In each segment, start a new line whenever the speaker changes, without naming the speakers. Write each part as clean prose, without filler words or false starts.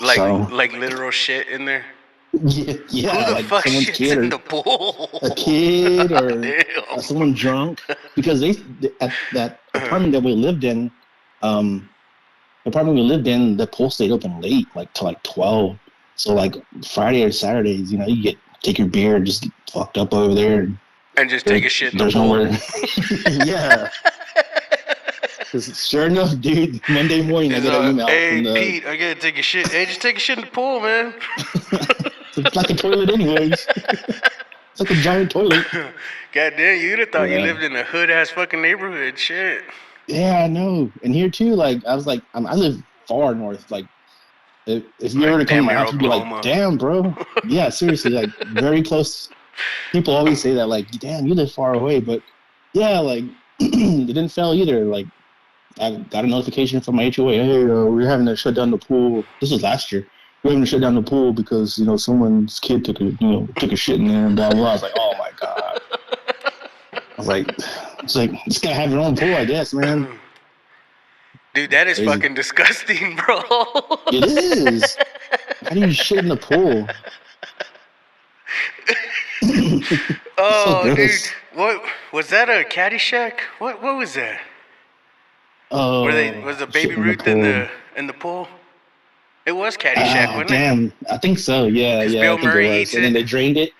Like literal shit in there.
Yeah.
Who the
like
fuck
someone's
shits
kid
in
or
the pool?
a kid or
Damn.
someone drunk, because at that apartment that we lived in, the pool stayed open late, like till like 12. So like Friday or Saturdays, you take your beer and just get fucked up over there.
And just take a shit in the
There's
pool.
nowhere. Yeah. Because sure enough, dude, Monday morning I get an email
hey,
from the...
Pete, I gotta take a shit. Hey, just take a shit in the pool, man.
It's like a toilet anyways. It's like a giant toilet.
Goddamn, you'd have thought you lived in a hood-ass fucking neighborhood. Shit.
Yeah, I know. And here too, like, I was like, I live far north. Like, if you
Like,
were to come to my
damn near
house, you'd be like,
Oklahoma.
damn, bro. Yeah, seriously, like, very close. People always say that, like, damn, you live far away. But, yeah, like, it didn't fail either. Like, I got a notification from my HOA. Hey, we're having to shut down the pool. This was last year. We're having to shut down the pool because, someone's kid took a shit in there and blah, blah. I was like, oh, my God. I was like, just gotta have your own pool, I guess, man.
Dude, that is
Crazy.
fucking disgusting, bro.
It is. How do you shit in the pool?
Oh,
so
dude. What was that? A Caddyshack? What was that?
Oh,
Was the Baby Ruth in the pool? It was Caddyshack, wasn't it?
Damn, I think so. Yeah, yeah.
Bill
I think
Murray
it was.
eats
And then
it?
they drained it.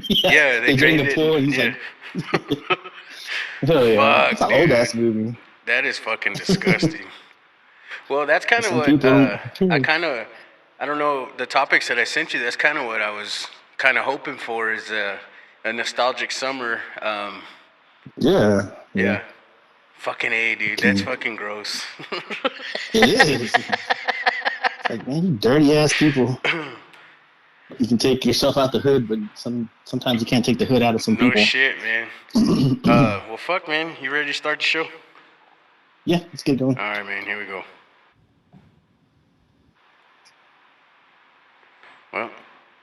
Yeah, they
drained the
drained
pool,
it.
and he's
Yeah.
like, "Hell yeah,
Fuck,
it's an
dude.
old ass movie."
That is fucking disgusting. Well, that's kind of
Some
what
people-
I don't know, the topics that I sent you, that's kind of what I was kind of hoping for is a nostalgic summer.
Yeah.
Yeah. Fucking A, dude. That's fucking gross.
It is. It's like, man, you dirty ass people. You can take yourself out the hood, but sometimes you can't take the hood out of some
No
people.
shit, man. Well, fuck, man. You ready to start the show?
Yeah, let's get going.
All right, man. Here we go. Well,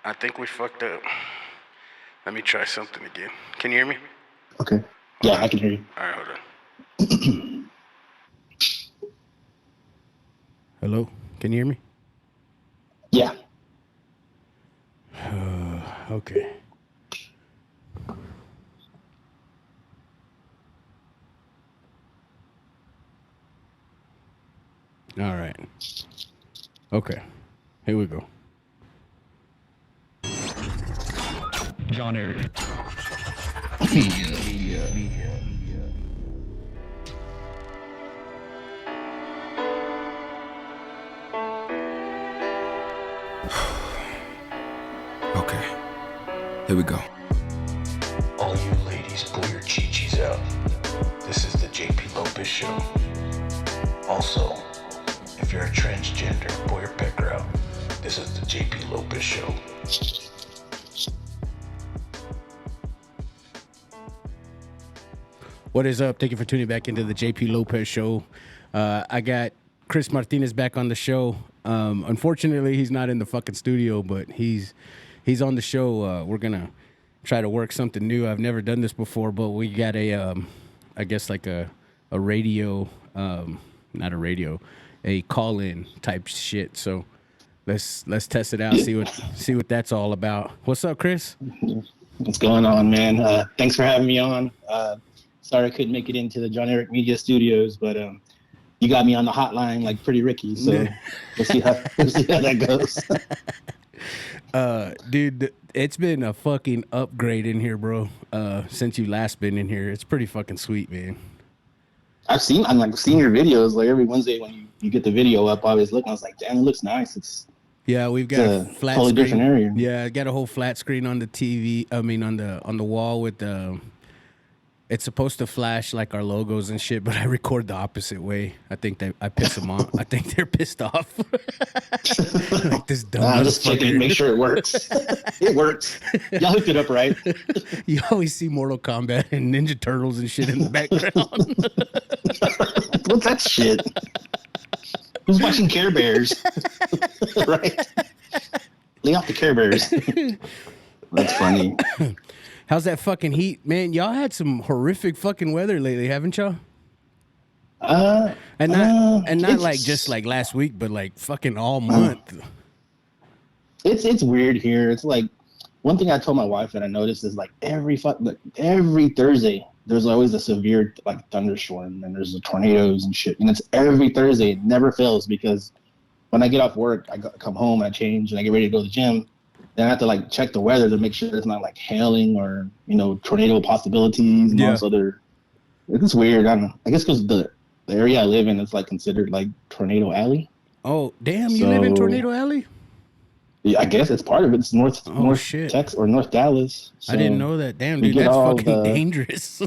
I think we fucked up. Let me try something again. Can you hear me?
Okay. Yeah, I can hear you.
All right, hold on. Hello? Can you hear me?
Yeah.
Okay. All right. Okay. Here we go.
John Eric.
Okay, here we go.
All you ladies, pull your chi-chis out. This is the JP Lopez Show. Also, if you're a transgender, pull your pecker out. This is the JP Lopez Show.
What is up? Thank you for tuning back into the JP Lopez Show. I got Chris Martinez back on the show. Unfortunately, he's not in the fucking studio, but he's on the show. We're gonna try to work something new. I've never done this before, but we got I guess like a radio, not a radio, a call-in type shit. So let's test it out. See what that's all about. What's up, Chris?
What's going on, man? Thanks for having me on. Sorry I couldn't make it into the John Eric Media Studios, but you got me on the hotline like Pretty Ricky, so we'll see how that goes.
Dude, it's been a fucking upgrade in here, bro. Since you last been in here, it's pretty fucking sweet, man.
I've seen your videos like every Wednesday when you get the video up. I always look, and I was like, damn, it looks nice.
Yeah, we've got a flat
totally
screen.
different area.
Yeah, I got a whole flat screen on the TV. I mean, on the wall with the. It's supposed to flash like our logos and shit, but I record the opposite way. I think I piss them off. I think they're pissed off. Like this dumb
I'm just checking to make sure it works. It works. Y'all hooked it up right.
You always see Mortal Kombat and Ninja Turtles and shit in the background.
What's that shit? Who's watching Care Bears? Right? Lay off the Care Bears. That's funny.
How's that fucking heat, man? Y'all had some horrific fucking weather lately, haven't y'all?
And
not like just like last week, but like fucking all month.
It's weird here. It's like one thing I told my wife that I noticed is like every Thursday there's always a severe like thunderstorm and there's the tornadoes and shit, and it's every Thursday. It never fails because when I get off work, I come home and I change and I get ready to go to the gym. Then I have to like check the weather to make sure it's not like hailing or tornado possibilities and all this other. It's weird. I don't know. I guess because the area I live in is like considered like Tornado Alley.
Oh damn! You live in Tornado Alley?
Yeah, I guess it's part of it. It's North Texas or North Dallas. So
I didn't know that. Damn, dude, that's fucking dangerous.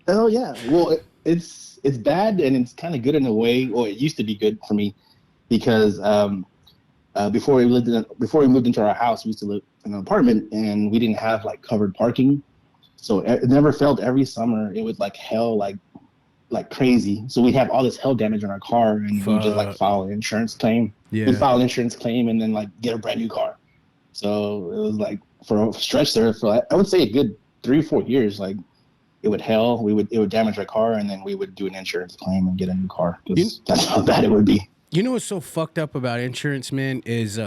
Oh yeah. Well, it's bad and it's kind of good in a way. Well, it used to be good for me because before we moved into our house, we used to live in an apartment and we didn't have like covered parking, so it never failed. Every summer, it would like hail like crazy. So we'd have all this hail damage on our car, and we'd just like file an insurance claim. Yeah. We'd file an insurance claim and then like get a brand new car. So it was like for a stretch there for I would say a good 3 or 4 years, like it would hail, it would damage our car, and then we would do an insurance claim and get a new car. That's how bad it would be.
You know what's so fucked up about insurance, man, is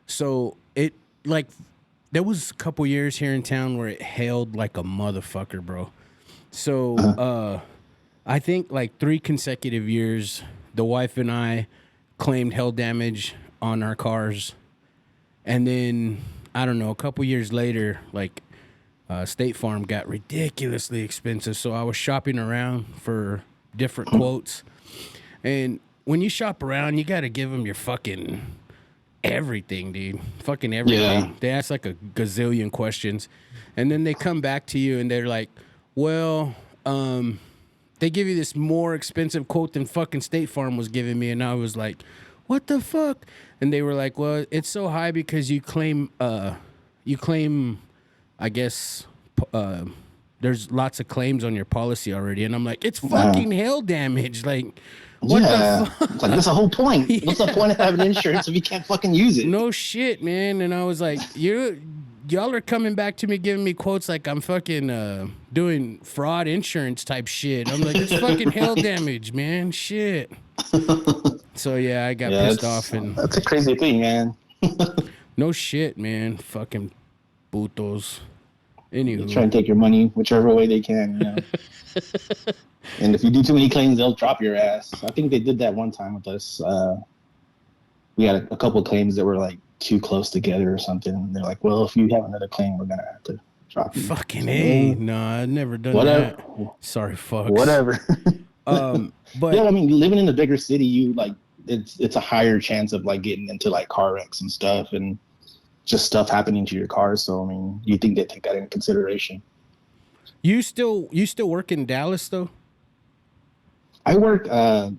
so it like there was a couple years here in town where it hailed like a motherfucker, bro. So I think like 3 consecutive years, the wife and I claimed hail damage on our cars. And then, I don't know, a couple years later, like State Farm got ridiculously expensive. So I was shopping around for different quotes. And when you shop around, you got to give them your fucking everything, dude. Fucking everything. Yeah. They ask like a gazillion questions. And then they come back to you and they're like, well, they give you this more expensive quote than fucking State Farm was giving me. And I was like, what the fuck? And they were like, well, it's so high because you claim, I guess, there's lots of claims on your policy already. And I'm like, it's fucking hail damage. Like, what the fuck?
It's like, that's the whole point. Yeah. What's the point of having insurance if you can't fucking use it?
No shit, man. And I was like, y'all are coming back to me giving me quotes like I'm fucking doing fraud insurance type shit. I'm like, it's fucking hail damage, man. Shit. So yeah, I got pissed off, and
that's a crazy thing, man.
No shit, man. Fucking putos. Anyway,
try and take your money whichever way they can, And if you do too many claims, they'll drop your ass. I think they did that one time with us. We had a couple of claims that were like too close together or something. And they're like, well, if you have another claim, we're gonna have to drop you.
Fucking A. No, I've never done that. Sorry, fucks.
Whatever.
But
yeah, I mean, living in a bigger city, you like it's a higher chance of like getting into like car wrecks and stuff and just stuff happening to your car. So I mean, you think they take that into consideration.
You still work in Dallas though?
I work I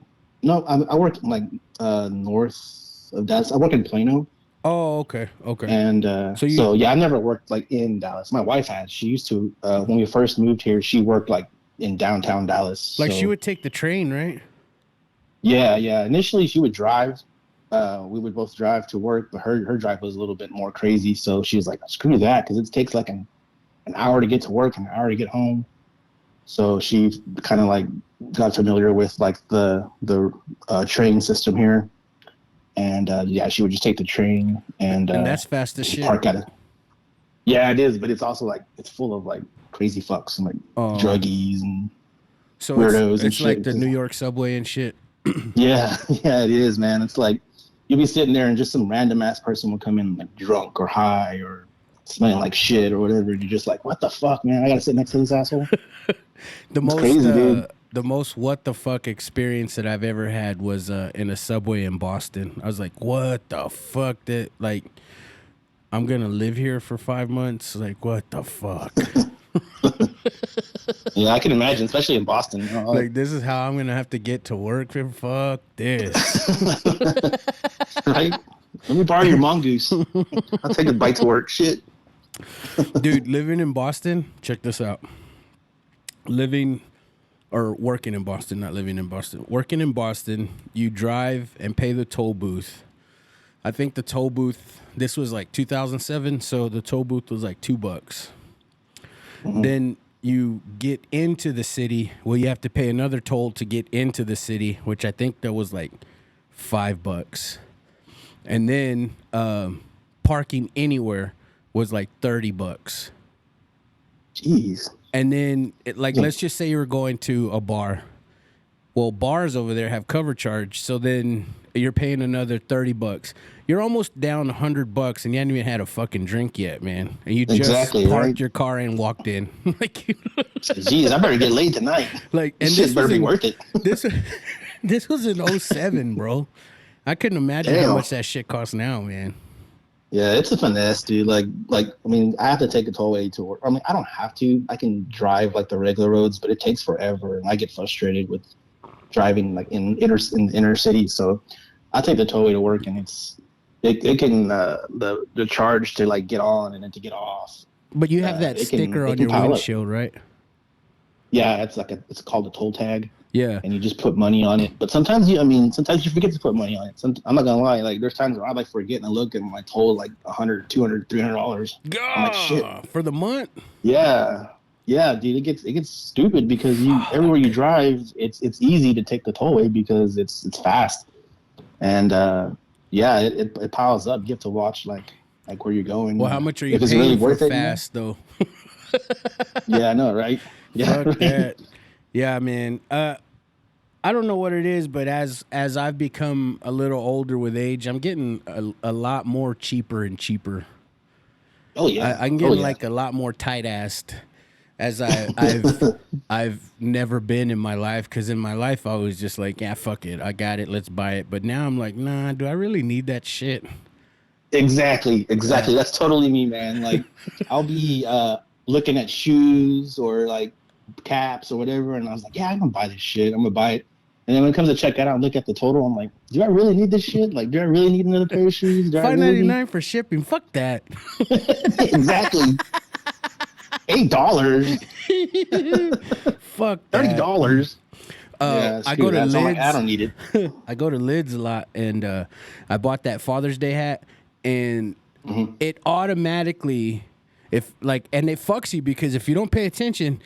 work like north of Dallas. I work in Plano.
Oh, okay.
And so I never worked like in Dallas. My wife had. She used to when we first moved here. She worked like in downtown Dallas.
Like she would take the train, right?
Yeah. Initially, she would drive. We would both drive to work, but her drive was a little bit more crazy. So she was like, "Screw that," because it takes like an hour to get to work and an hour to get home. So she kind of like got familiar with like the train system here. And she would just take the train and
that's fast as shit.
Park at it. Yeah, it is, but it's also like it's full of like crazy fucks and like druggies and weirdos.
It's like the New York subway and shit.
Yeah, it is, man. It's like you'll be sitting there and just some random ass person will come in like drunk or high or smelling like shit or whatever, and you're just like, what the fuck, man? I gotta sit next to this asshole.
Crazy, dude. The most what the fuck experience that I've ever had was in a subway in Boston. I was like, what the fuck? That like, I'm gonna live here for 5 months. Like, what the fuck?
Yeah, I can imagine, especially in Boston.
Like, this is how I'm gonna have to get to work. Fuck this.
Right? Let me borrow your mongoose. I'll take a bite to work. Shit.
Dude, living in Boston, check this out. Working in Boston, not living in Boston. Working in Boston, you drive and pay the toll booth. I think the toll booth, this was like 2007, so the toll booth was like $2. Mm-hmm. Then you get into the city. Well, you have to pay another toll to get into the city, which I think that was like $5. And then parking anywhere was like $30.
Jeez.
And then, let's just say you were going to a bar. Well, bars over there have cover charge, so then you're paying another $30. You're almost down $100, and you hadn't even had a fucking drink yet, man. And you just parked your car and walked in.
Jeez, I better get laid tonight.
And
this better be worth it.
This was in 2007, bro. I couldn't imagine how much that shit costs now, man.
Yeah, it's a finesse, dude. I have to take a tollway to work. I mean, I don't have to. I can drive like the regular roads, but it takes forever, and I get frustrated with driving like in inner city. So I take the tollway to work, and it can the charge to like get on and then to get off.
But you have that sticker on your windshield, right?
Yeah, it's called a toll tag.
Yeah.
And you just put money on it. But sometimes you forget to put money on it. I'm not gonna lie, like there's times where I like forget and I look and my toll like $100, $200, $300. I'm like, shit.
For the month?
Yeah. Yeah, dude, it gets stupid because everywhere you drive, it's easy to take the tollway because it's fast. And it piles up. You have to watch like where you're going.
Well, how much are you paying really for fast though?
Yeah, I know, right? Yeah.
Fuck that. Yeah, man. I don't know what it is, but as I've become a little older with age, I'm getting a lot more cheaper and cheaper.
Oh yeah,
I'm getting like a lot more tight-assed as I've never been in my life. Because in my life, I was just like, yeah, fuck it, I got it, let's buy it. But now I'm like, nah, do I really need that shit?
Exactly. That's totally me, man. Like, I'll be looking at shoes or like caps or whatever, and I was like, yeah, I'm gonna buy this shit. I'm gonna buy it. And then when it comes to check it out and look at the total, I'm like, do I really need this shit? Like, do I really need another pair of shoes?
$5.99 for shipping. Fuck that.
Exactly. $8.
Fuck that.
$30.
I go to Lids.
Like, I don't need it.
I go to Lids a lot, and I bought that Father's Day hat, and it automatically, and it fucks you because if you don't pay attention,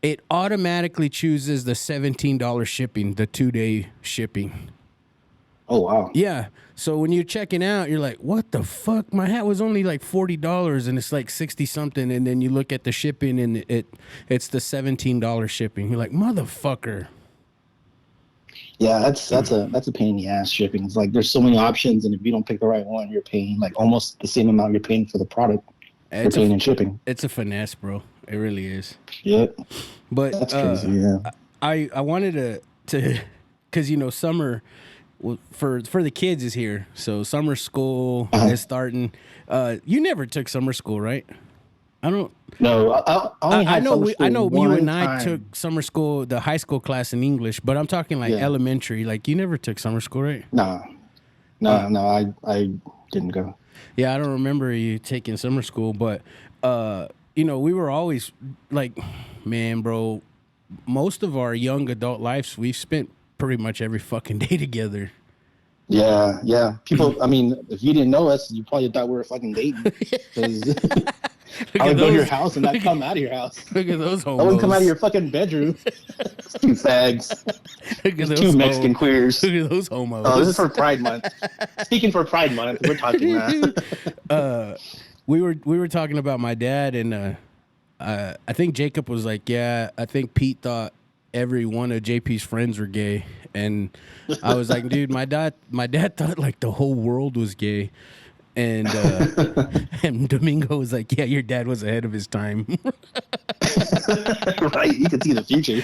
it automatically chooses the $17 shipping, the 2-day shipping.
Oh, wow.
Yeah. So when you're checking out, you're like, what the fuck? My hat was only like $40 and it's like 60 something. And then you look at the shipping and it's the $17 shipping. You're like, motherfucker.
Yeah, that's a pain in the ass shipping. It's like there's so many options, and if you don't pick the right one, you're paying like almost the same amount you're paying for the product. You're paying in shipping.
It's a finesse, bro. It really is.
Yeah.
But
that's crazy. Yeah.
I wanted to because summer for the kids is here, so summer school is starting. You never took summer school, right? I don't.
No, I know
you and I took summer school, the high school class in English, but I'm talking like elementary. Like you never took summer school, right?
No, I didn't go.
Yeah, I don't remember you taking summer school, but we were always like, man, bro, most of our young adult lives we've spent pretty much every fucking day together.
Yeah. People, I mean, if you didn't know us, you probably thought we were fucking dating. I would go to your house and not come out of your house.
Look at those homos.
I wouldn't come out of your fucking bedroom. Two fags.
Look at those
two Mexican queers.
Look at those homos.
Oh, this is for Pride Month. Speaking for Pride Month, we're talking now.
We were talking about my dad, and I think Jacob was like, yeah, I think Pete thought every one of JP's friends were gay. And I was like, dude, my dad thought like the whole world was gay. And and Domingo was like, yeah, your dad was ahead of his time.
Right, you could see the future.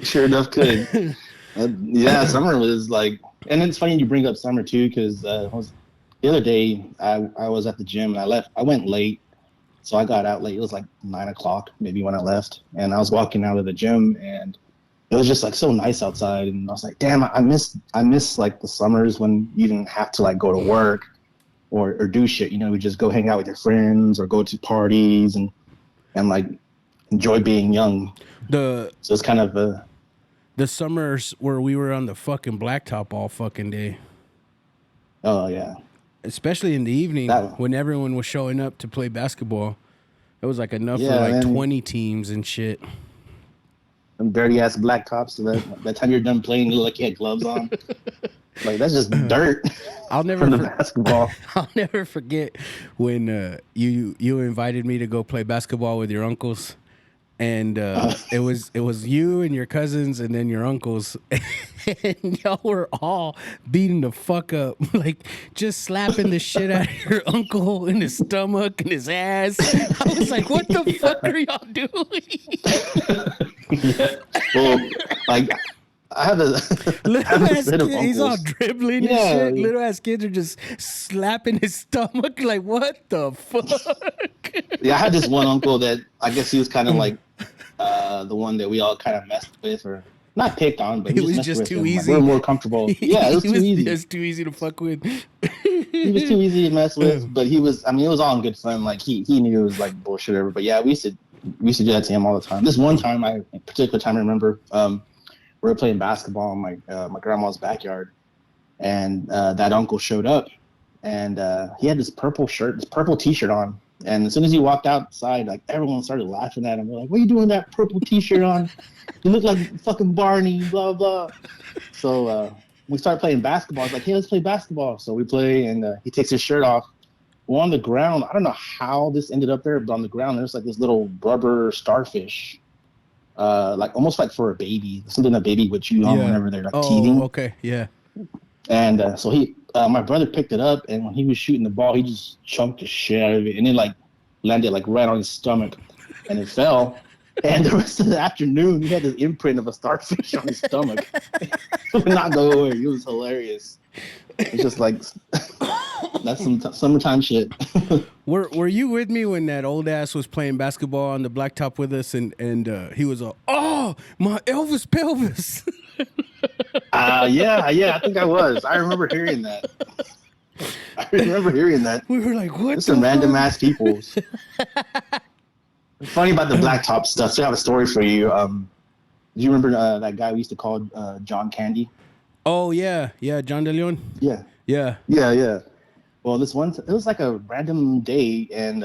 Sure enough, could. Summer was like, and it's funny you bring up summer too, because the other day I was at the gym and I went late, so I got out late. It was like 9:00 maybe when I left, and I was walking out of the gym and it was just like so nice outside, and I was like, damn, I miss like the summers when you didn't have to like go to work or do shit. We just go hang out with your friends or go to parties and like enjoy being young. So it's kind of
the summers where we were on the fucking blacktop all fucking day.
Oh yeah.
Especially in the evening when everyone was showing up to play basketball. It was like enough for like 20 teams and shit.
Them dirty ass black tops. So that time you're done playing, you look like you had gloves on. Like that's just dirt
I'll never
from the basketball.
I'll never forget when you invited me to go play basketball with your uncles, and it was you and your cousins and then your uncles, and y'all were all beating the fuck up, like just slapping the shit out of your uncle in his stomach and his ass. I was like, what the fuck are y'all doing?
Yeah. Well, like I have a
Little ass
set of
kid, he's all
uncles.
dribbling and shit. Little ass kids are just slapping his stomach. Like, what the fuck?
Yeah, I had this one uncle that I guess he was kind of like the one that we all kind of messed with, or not picked on, but
It was
messed
just
with
too
him.
easy.
Like, we were more comfortable. Yeah, it was too easy.
It was too easy to fuck with.
He was too easy to mess with, but he was. I mean, it was all in good fun. Like he knew it was like bullshit or whatever. But yeah, we used to do that to him all the time. This one time, a particular time I remember, we were playing basketball in my grandma's backyard, and that uncle showed up, and he had this purple T-shirt on. And as soon as he walked outside, like everyone started laughing at him. They're like, "What are you doing with that purple T-shirt on? You look like fucking Barney." Blah blah. So we started playing basketball. I was like, "Hey, let's play basketball." So we play, and he takes his shirt off. We're on the ground. I don't know how this ended up there, but on the ground there's like this little rubber starfish, like almost like for a baby, something a baby would chew on whenever they're like teething.
Okay, yeah.
And so my brother picked it up, and when he was shooting the ball, he just chunked the shit out of it, and it like landed like right on his stomach, and it fell. And the rest of the afternoon, he had this imprint of a starfish on his stomach. It would not go away. It was hilarious. It's just like that's some summertime shit.
Were you with me when that old ass was playing basketball on the blacktop with us, and he was all, "Oh, my Elvis pelvis."
Yeah, I think I was. I remember hearing that.
We were like, what?
There's some random ass people. Funny about the blacktop stuff. So I have a story for you. Do you remember that guy we used to call John Candy?
Oh yeah, John De Leon.
Yeah. Well, it was like a random day, and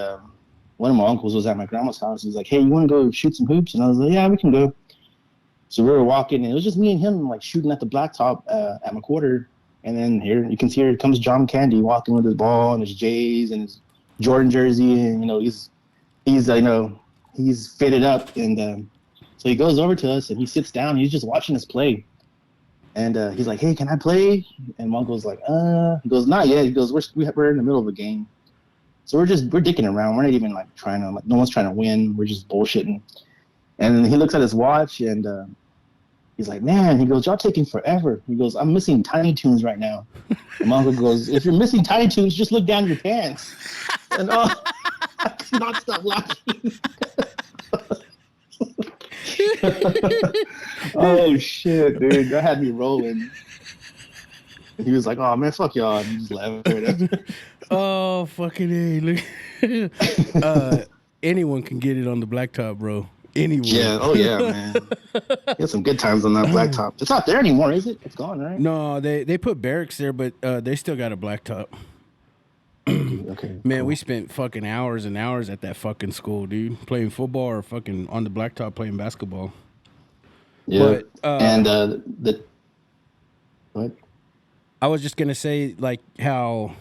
one of my uncles was at my grandma's house. He was like, "Hey, you want to go shoot some hoops?" And I was like, "Yeah, we can go." So we were walking, and it was just me and him, like shooting at the blacktop at my quarter. And then here comes John Candy walking with his ball and his J's and his Jordan jersey, and he's fitted up, and so he goes over to us and he sits down. And he's just watching us play, and he's like, "Hey, can I play?" And my uncle's like, He goes, "Not yet." He goes, "We're in the middle of a game, so we're dicking around. We're not even like trying to no one's trying to win. We're just bullshitting." And then he looks at his watch, and he's like, "Man," he goes, "y'all taking forever." He goes, "I'm missing Tiny Toons right now." And my uncle goes, "If you're missing Tiny Toons, just look down your pants." And I could not stop laughing. Oh shit, dude, that had me rolling. And he was like, "Oh man, fuck y'all," and he just laughed.
Oh fucking A! Look, anyone can get it on the blacktop, bro. Anyone.
Yeah. Oh yeah, man. You had some good times on that blacktop. It's not there anymore, is it? It's gone, right?
No, they put barracks there, but they still got a blacktop.
Okay.
Man,
cool.
we spent fucking hours and hours at that fucking school, dude. Playing football or fucking on the blacktop playing basketball.
Yeah.
But,
and what?
I was just gonna say, like, how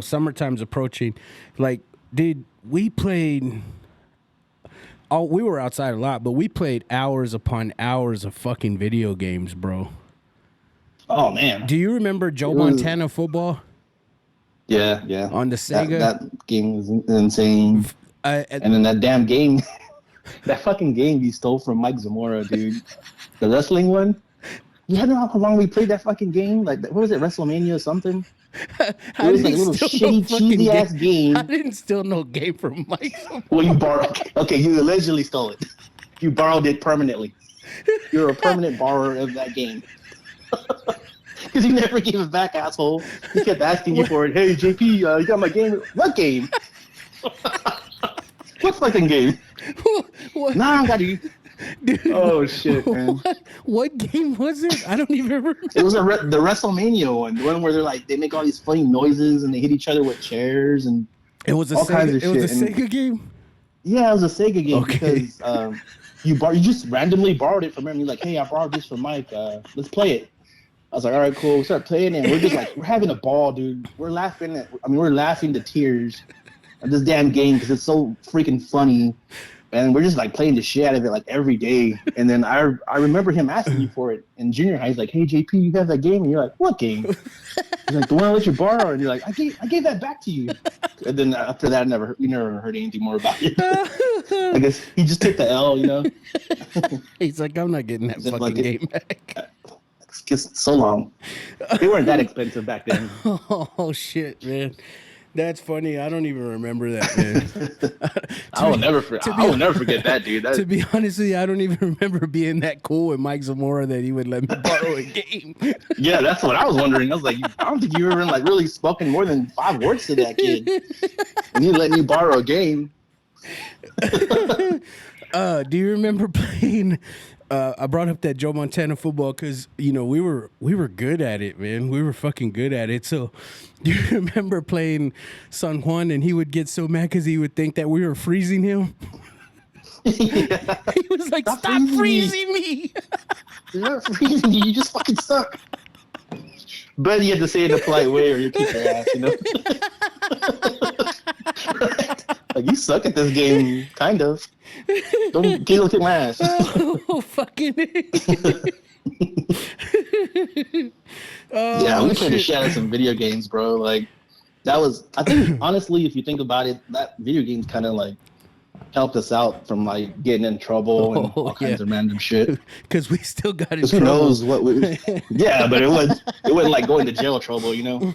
summertime's approaching. Like, dude, we played. Oh, we were outside a lot, but we played hours upon hours of fucking video games, bro.
Oh man.
Do you remember Joe Montana football?
Yeah.
On the Sega.
That game was insane. And then that damn game, that fucking game you stole from Mike Zamora, dude. The wrestling one. You know how long we played that fucking game? Like, what was it, WrestleMania or something? It was like a little shitty, cheesy ass game.
I didn't steal no game from Mike.
Well, you borrowed. Okay, you allegedly stole it. You borrowed it permanently. You're a permanent borrower of that game. Because you never gave it back, asshole. He kept asking you for it. "Hey, JP, you got my game?" "What game?" "What fucking game?"
What?
"Nah, I got you."
Dude,
oh shit, man!
What game was it? I don't even remember.
It was the WrestleMania one, the one where they make all these funny noises and they hit each other with chairs and
it was
all kinds of
shit. It was a
And,
Sega game.
Yeah, it was a Sega game
Okay.
because you just randomly borrowed it from him. You're like, "Hey, I borrowed this from Mike. Let's play it." I was like, all right, cool. We start playing, and we're just like, we're having a ball, dude. We're laughing to tears at this damn game because it's so freaking funny. And we're just like playing the shit out of it like every day. And then I remember him asking you for it in junior high. He's like, hey, JP, you have that game? And you're like, what game? He's like, the one I let you borrow. And you're like, I gave that back to you. And then after that, we never heard anything more about it. I guess he just took the L, you know?
He's like, I'm not getting that fucking game back.
It's just so long. They weren't that expensive back then.
Oh, shit, man. That's funny. I don't even remember that, man.
I will never forget that, dude.
To be honest with you, I don't even remember being that cool with Mike Zamora that he would let me borrow a game.
Yeah, that's what I was wondering. I was like, I don't think you ever like really spoken more than 5 words to that kid. And he let me borrow a game.
Do you remember playing? I brought up that Joe Montana football because we were good at it, man. We were fucking good at it. So, do you remember playing San Juan and he would get so mad because he would think that we were freezing him?
Yeah.
He was like, "Stop freezing me!"
You're not freezing you. You just fucking suck. But you have to say it in a polite way, or you kick your ass. You know. Like, you suck at this game, kind of. Don't get look at my ass.
Oh, fucking.
Yeah, we played the shit out of some video games, bro. Like, that was, I think, honestly, if you think about it, that video games kind of like helped us out from like getting in trouble and all kinds of random shit.
Because we still got in trouble.
Who knows what we? Yeah, but it wasn't like going to jail trouble, you know.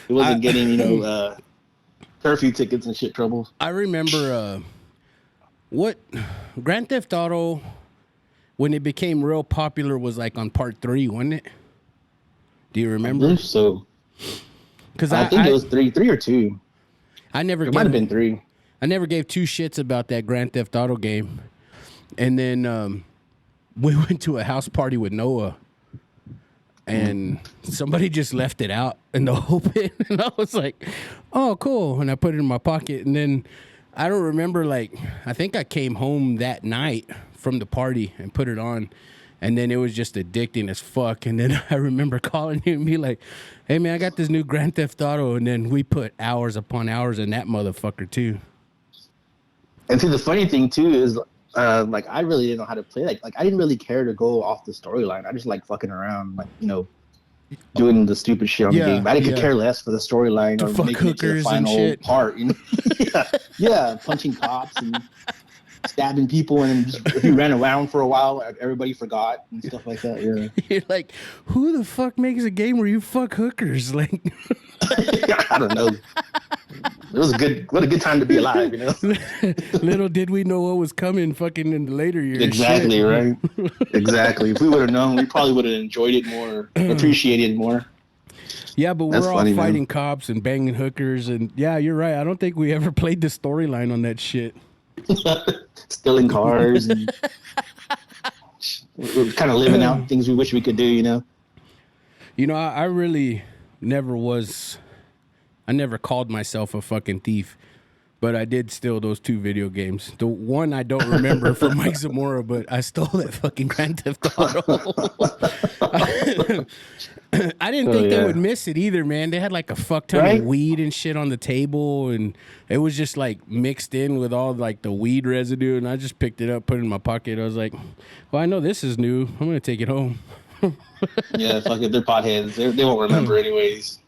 It wasn't getting curfew tickets and shit trouble.
I remember what Grand Theft Auto, when it became real popular, was like on part 3, wasn't it? Do you remember?
I believe so. Because I think it was 3 or 2. It might have been 3.
I never gave 2 shits about that Grand Theft Auto game. And then we went to a house party with Noah, and somebody just left it out in the open. And I was like, oh, cool. And I put it in my pocket. And then I don't remember, I think I came home that night from the party and put it on. And then it was just addicting as fuck. And then I remember calling you and be like, hey, man, I got this new Grand Theft Auto. And then we put hours upon hours in that motherfucker, too.
And see, the funny thing, too, is, I really didn't know how to play. Like I didn't really care to go off the storyline. I just like fucking around, doing the stupid shit on the game. I didn't care less for the storyline or making it to the final part. You know? Yeah, punching cops and stabbing people, and just, if you ran around for a while, everybody forgot and stuff like that. Yeah,
you're like, who the fuck makes a game where you fuck hookers? Like,
I don't know. It was what a good time to be alive, you know.
Little did we know what was coming fucking in the later years.
Exactly, right? Exactly. If we would have known, we probably would have enjoyed it more, appreciated it more.
Yeah, but we're all fighting cops and banging hookers, and yeah, you're right. I don't think we ever played the storyline on that shit.
Stealing cars and we're kind of living out things we wish we could do, you know.
I really never was. I never called myself a fucking thief, but I did steal those 2 video games. The one I don't remember from Mike Zamora, but I stole that fucking Grand Theft Auto. I didn't think they would miss it either, man. They had like a fuck ton of weed and shit on the table, and it was just like mixed in with all like the weed residue, and I just picked it up, put it in my pocket. I was like, well, I know this is new. I'm going to take it home.
Yeah, fuck it. They're potheads. They won't remember anyways.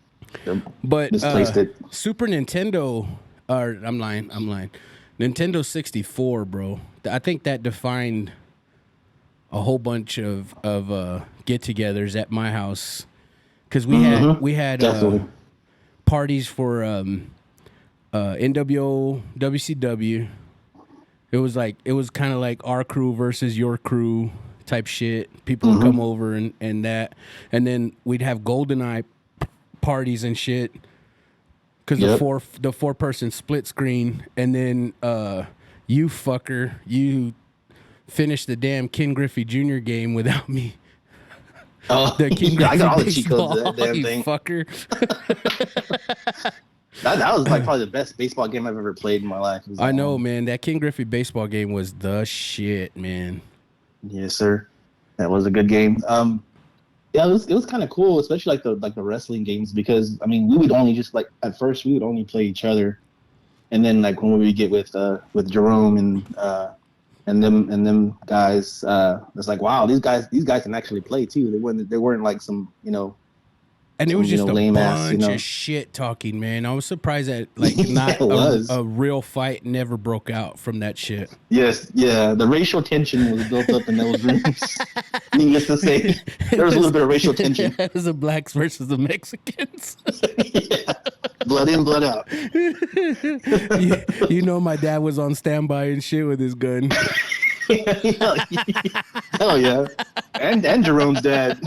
But
misplaced it.
Super Nintendo, or I'm lying. Nintendo 64, bro. I think that defined a whole bunch of get-togethers at my house, because we had parties for NWO, WCW. It was kind of like our crew versus your crew type shit. People would come over and that, and then we'd have GoldenEye parties and shit, because the 4-person split screen, and then you fucker, you finished the damn Ken Griffey Jr. game without me.
Oh,
the Ken Griffey
I got all the cheat codes of that damn
you
thing.
Fucker.
That was like probably the best baseball game I've ever played in my life.
I know, man. That Ken Griffey baseball game was the shit, man.
Yes, sir. That was a good game. Yeah, it was kind of cool, especially like the wrestling games, because I mean we would only just like at first we would only play each other, and then like when we would get with Jerome and them guys, it's like, wow, these guys can actually play too. They weren't like some
and it was just a
lame
bunch
ass,
of shit talking, man. I was surprised that like not
yeah,
a real fight never broke out from that shit.
Yes, yeah, the racial tension was built up in those rooms. Needless to say, there was a little bit of racial tension.
It was the blacks versus the Mexicans.
Yeah. Blood in, blood out.
you know, my dad was on standby and shit with his gun.
Hell yeah, and Jerome's dad.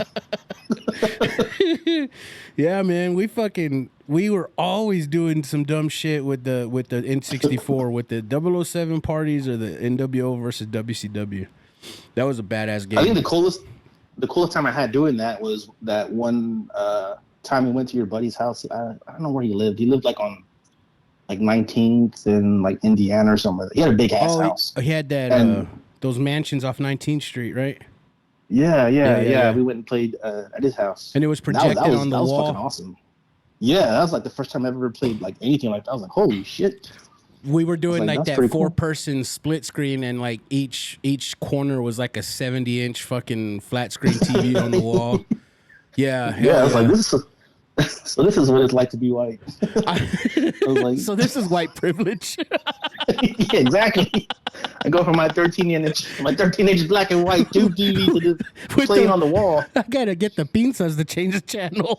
Yeah, man, we were always doing some dumb shit with the N64, with the 007 parties or the NWO versus WCW. That was a badass game.
I think the coolest time I had doing that was that one time we went to your buddy's house. I don't know where he lived. He lived like on like 19th in like Indiana or something. He had a big ass house.
He had that those mansions off 19th Street, right?
Yeah. We went and played at his house,
and it was projected on the wall.
That was fucking awesome. Yeah, that was like the first time I ever played like anything like that. I was like, holy shit.
We were doing like that 4-person split screen, and like each corner was like a 70-inch fucking flat screen TV on the wall. Yeah.
I was like, this is what it's like to be white. I was like,
so this is white privilege.
Yeah, exactly. I go from my 13-inch black and white tube TV to the playing on the wall.
I gotta get the pinzas to change the channel.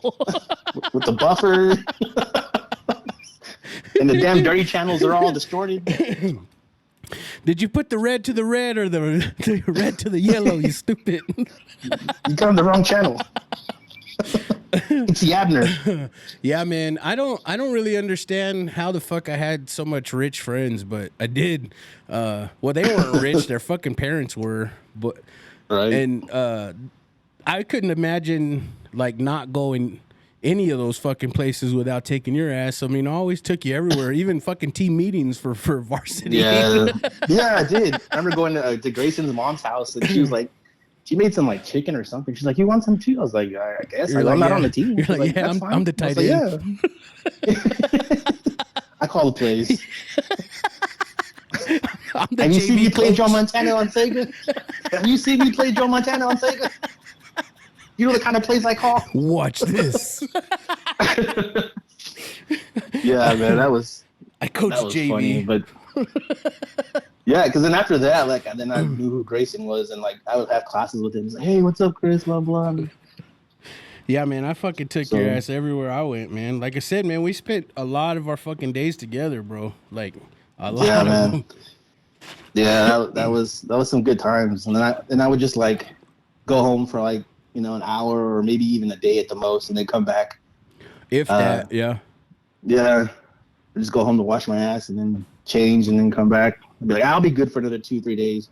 with the buffer. And the damn dirty channels are all distorted.
Did you put the red to the red or the red to the yellow, you stupid?
You got on the wrong channel. It's Yabner.
Yeah, man. I don't really understand how the fuck I had so much rich friends, but I did. Well, they weren't rich; their fucking parents were. But
right.
And I couldn't imagine like not going any of those fucking places without taking your ass. I mean, I always took you everywhere, even fucking team meetings for varsity.
Yeah, I did. I remember going to Grayson's mom's house, and she was like, she made some like chicken or something. She's like, "You want some too?" I was like, "I guess." I'm not on the team.
You're like, "Yeah, I'm the tight end."
I call the plays.
Have
you seen me play Joe Montana on Sega? Have you seen me play Joe Montana on Sega? You know the kind of plays I call?
Watch this.
Yeah, man,
I coached JV.
Funny, but yeah, because then after that, like, then I knew who Grayson was, and like I would have classes with him. He's like, "Hey, what's up, Chris?" Blah blah.
Yeah, man, I fucking took your ass everywhere I went, man. Like I said, man, we spent a lot of our fucking days together, bro. Like a lot of them.
Yeah, that was some good times. And then I would just like go home for like, an hour or maybe even a day at the most, and then come back.
If that, yeah.
Yeah. Just go home to wash my ass and then change and then come back. I'd be like, I'll be good for another 2-3 days.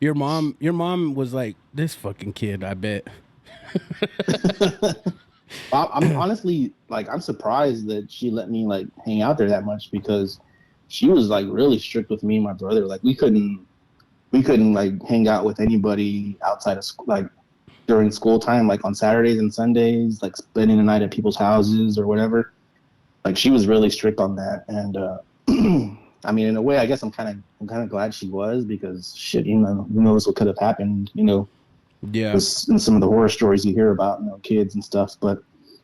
Your mom was like, this fucking kid, I bet.
I'm honestly like, I'm surprised that she let me like hang out there that much, because she was like really strict with me and my brother. Like we couldn't like hang out with anybody outside of school, like during school time, like on Saturdays and Sundays, like spending the night at people's houses or whatever. Like she was really strict on that. And I mean, in a way, I guess I'm kind of glad she was, because shit, who knows what could have happened,
Yeah.
in some of the horror stories you hear about, kids and stuff. But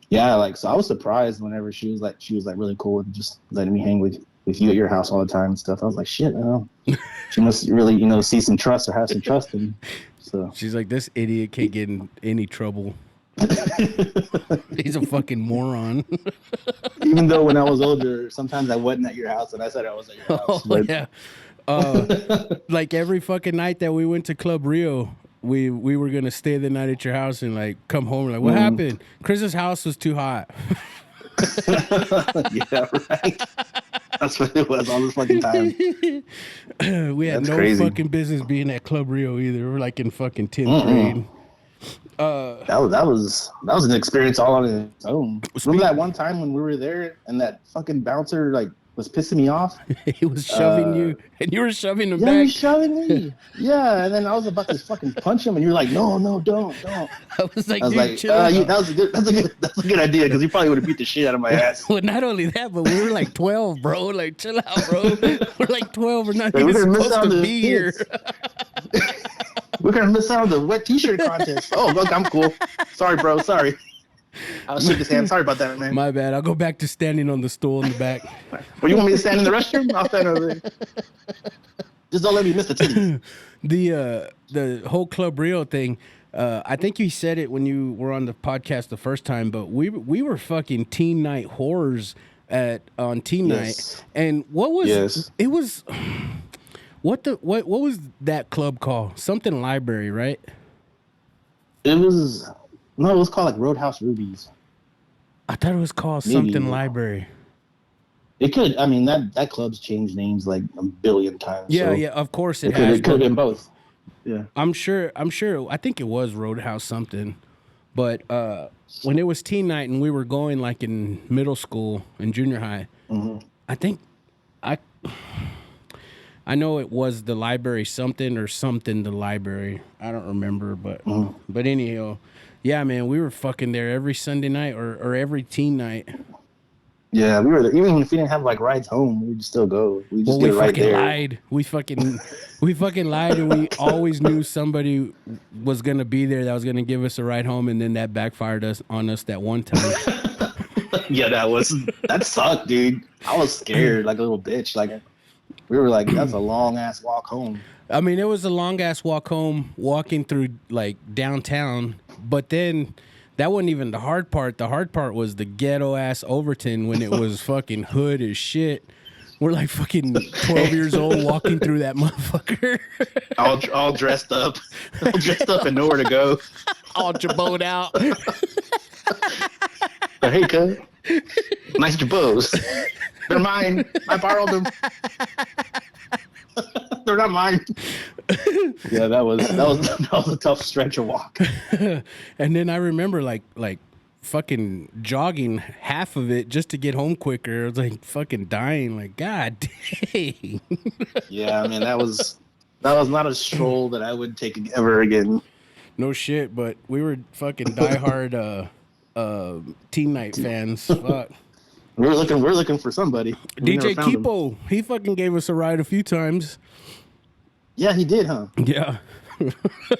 yeah, like, so I was surprised whenever she was like really cool with just letting me hang with you at your house all the time and stuff. I was like, shit, she must really, see some trust or have some trust in me. So
she's like, this idiot can't get in any trouble. He's a fucking moron.
Even though when I was older, sometimes I wasn't at your house and I said I was at your house.
Oh, yeah. Like every fucking night that we went to Club Rio, we were gonna stay the night at your house and like come home and like, what happened? Chris's house was too hot.
Yeah, right. That's what it was all this fucking time.
We had no fucking business being at Club Rio either. We were like in fucking 10th grade.
That was an experience all on its own. Remember that one time when we were there and that fucking bouncer like was pissing me off.
He was shoving you, and you were shoving him
Yeah,
back.
he's shoving me. Yeah, and then I was about to fucking punch him, and you're like, no, don't.
I was like,
I was
dude,
like,
chill out.
that's a good idea because he probably would have beat the shit out of my ass.
Well, not only that, but we were like 12, bro. Like, chill out, bro. We're like 12. We're not
Like,
even
we're gonna miss
supposed
out
to
on
be here.
We're gonna miss out on the wet T-shirt contest. Oh, look, I'm cool. Sorry, bro. Sorry. I'll shake his hand. Sorry about that, man.
My bad. I'll go back to standing on the stool in the back.
Well, you want me to stand in the restroom? I'll stand over there. Just don't let me miss the titties.
The whole Club Rio thing. I think you said it when you were on the podcast the first time, but we were fucking teen night horrors on teen night. And what was it was what was that club called? Something Library, right?
It was called like Roadhouse Rubies.
I thought it was called
Maybe.
something Library.
It could. I mean, that club's changed names like a billion times.
Yeah,
so
yeah. Of course
It
has.
could have been both. Yeah.
I'm sure. I think it was Roadhouse something, but when it was teen night and we were going like in middle school and junior high, I think I know it was the library something the library. I don't remember, but anyhow, yeah, man, we were fucking there every Sunday night or every teen night.
Yeah, we were there. Even if we didn't have like rides home, we'd still go. We just
We
get right
fucking
there.
lied. We fucking lied, and we always knew somebody was gonna be there that was gonna give us a ride home, and then that backfired on us that one time.
Yeah, that sucked, dude. I was scared like a little bitch. Like we were like, that's a long ass walk home.
I mean, it was a long ass walk home, walking through like downtown, but then that wasn't even the hard part. The hard part was the ghetto ass Overton when it was fucking hood as shit. We're like fucking 12 years old walking through that motherfucker.
all dressed up. All dressed up and nowhere to go.
All jabot out.
But hey, cuz. Nice jabots. They're mine. I borrowed them. They're not mine. Yeah, that was a tough stretch of walk.
And then I remember like fucking jogging half of it just to get home quicker. I was like fucking dying. Like, God dang.
Yeah, I mean that was not a stroll that I would take ever again.
No shit, but we were fucking diehard teen night fans. Fuck.
We're looking for somebody. We
DJ
never found him.
Kipo, he fucking gave us a ride a few times.
Yeah, he did, huh?
Yeah.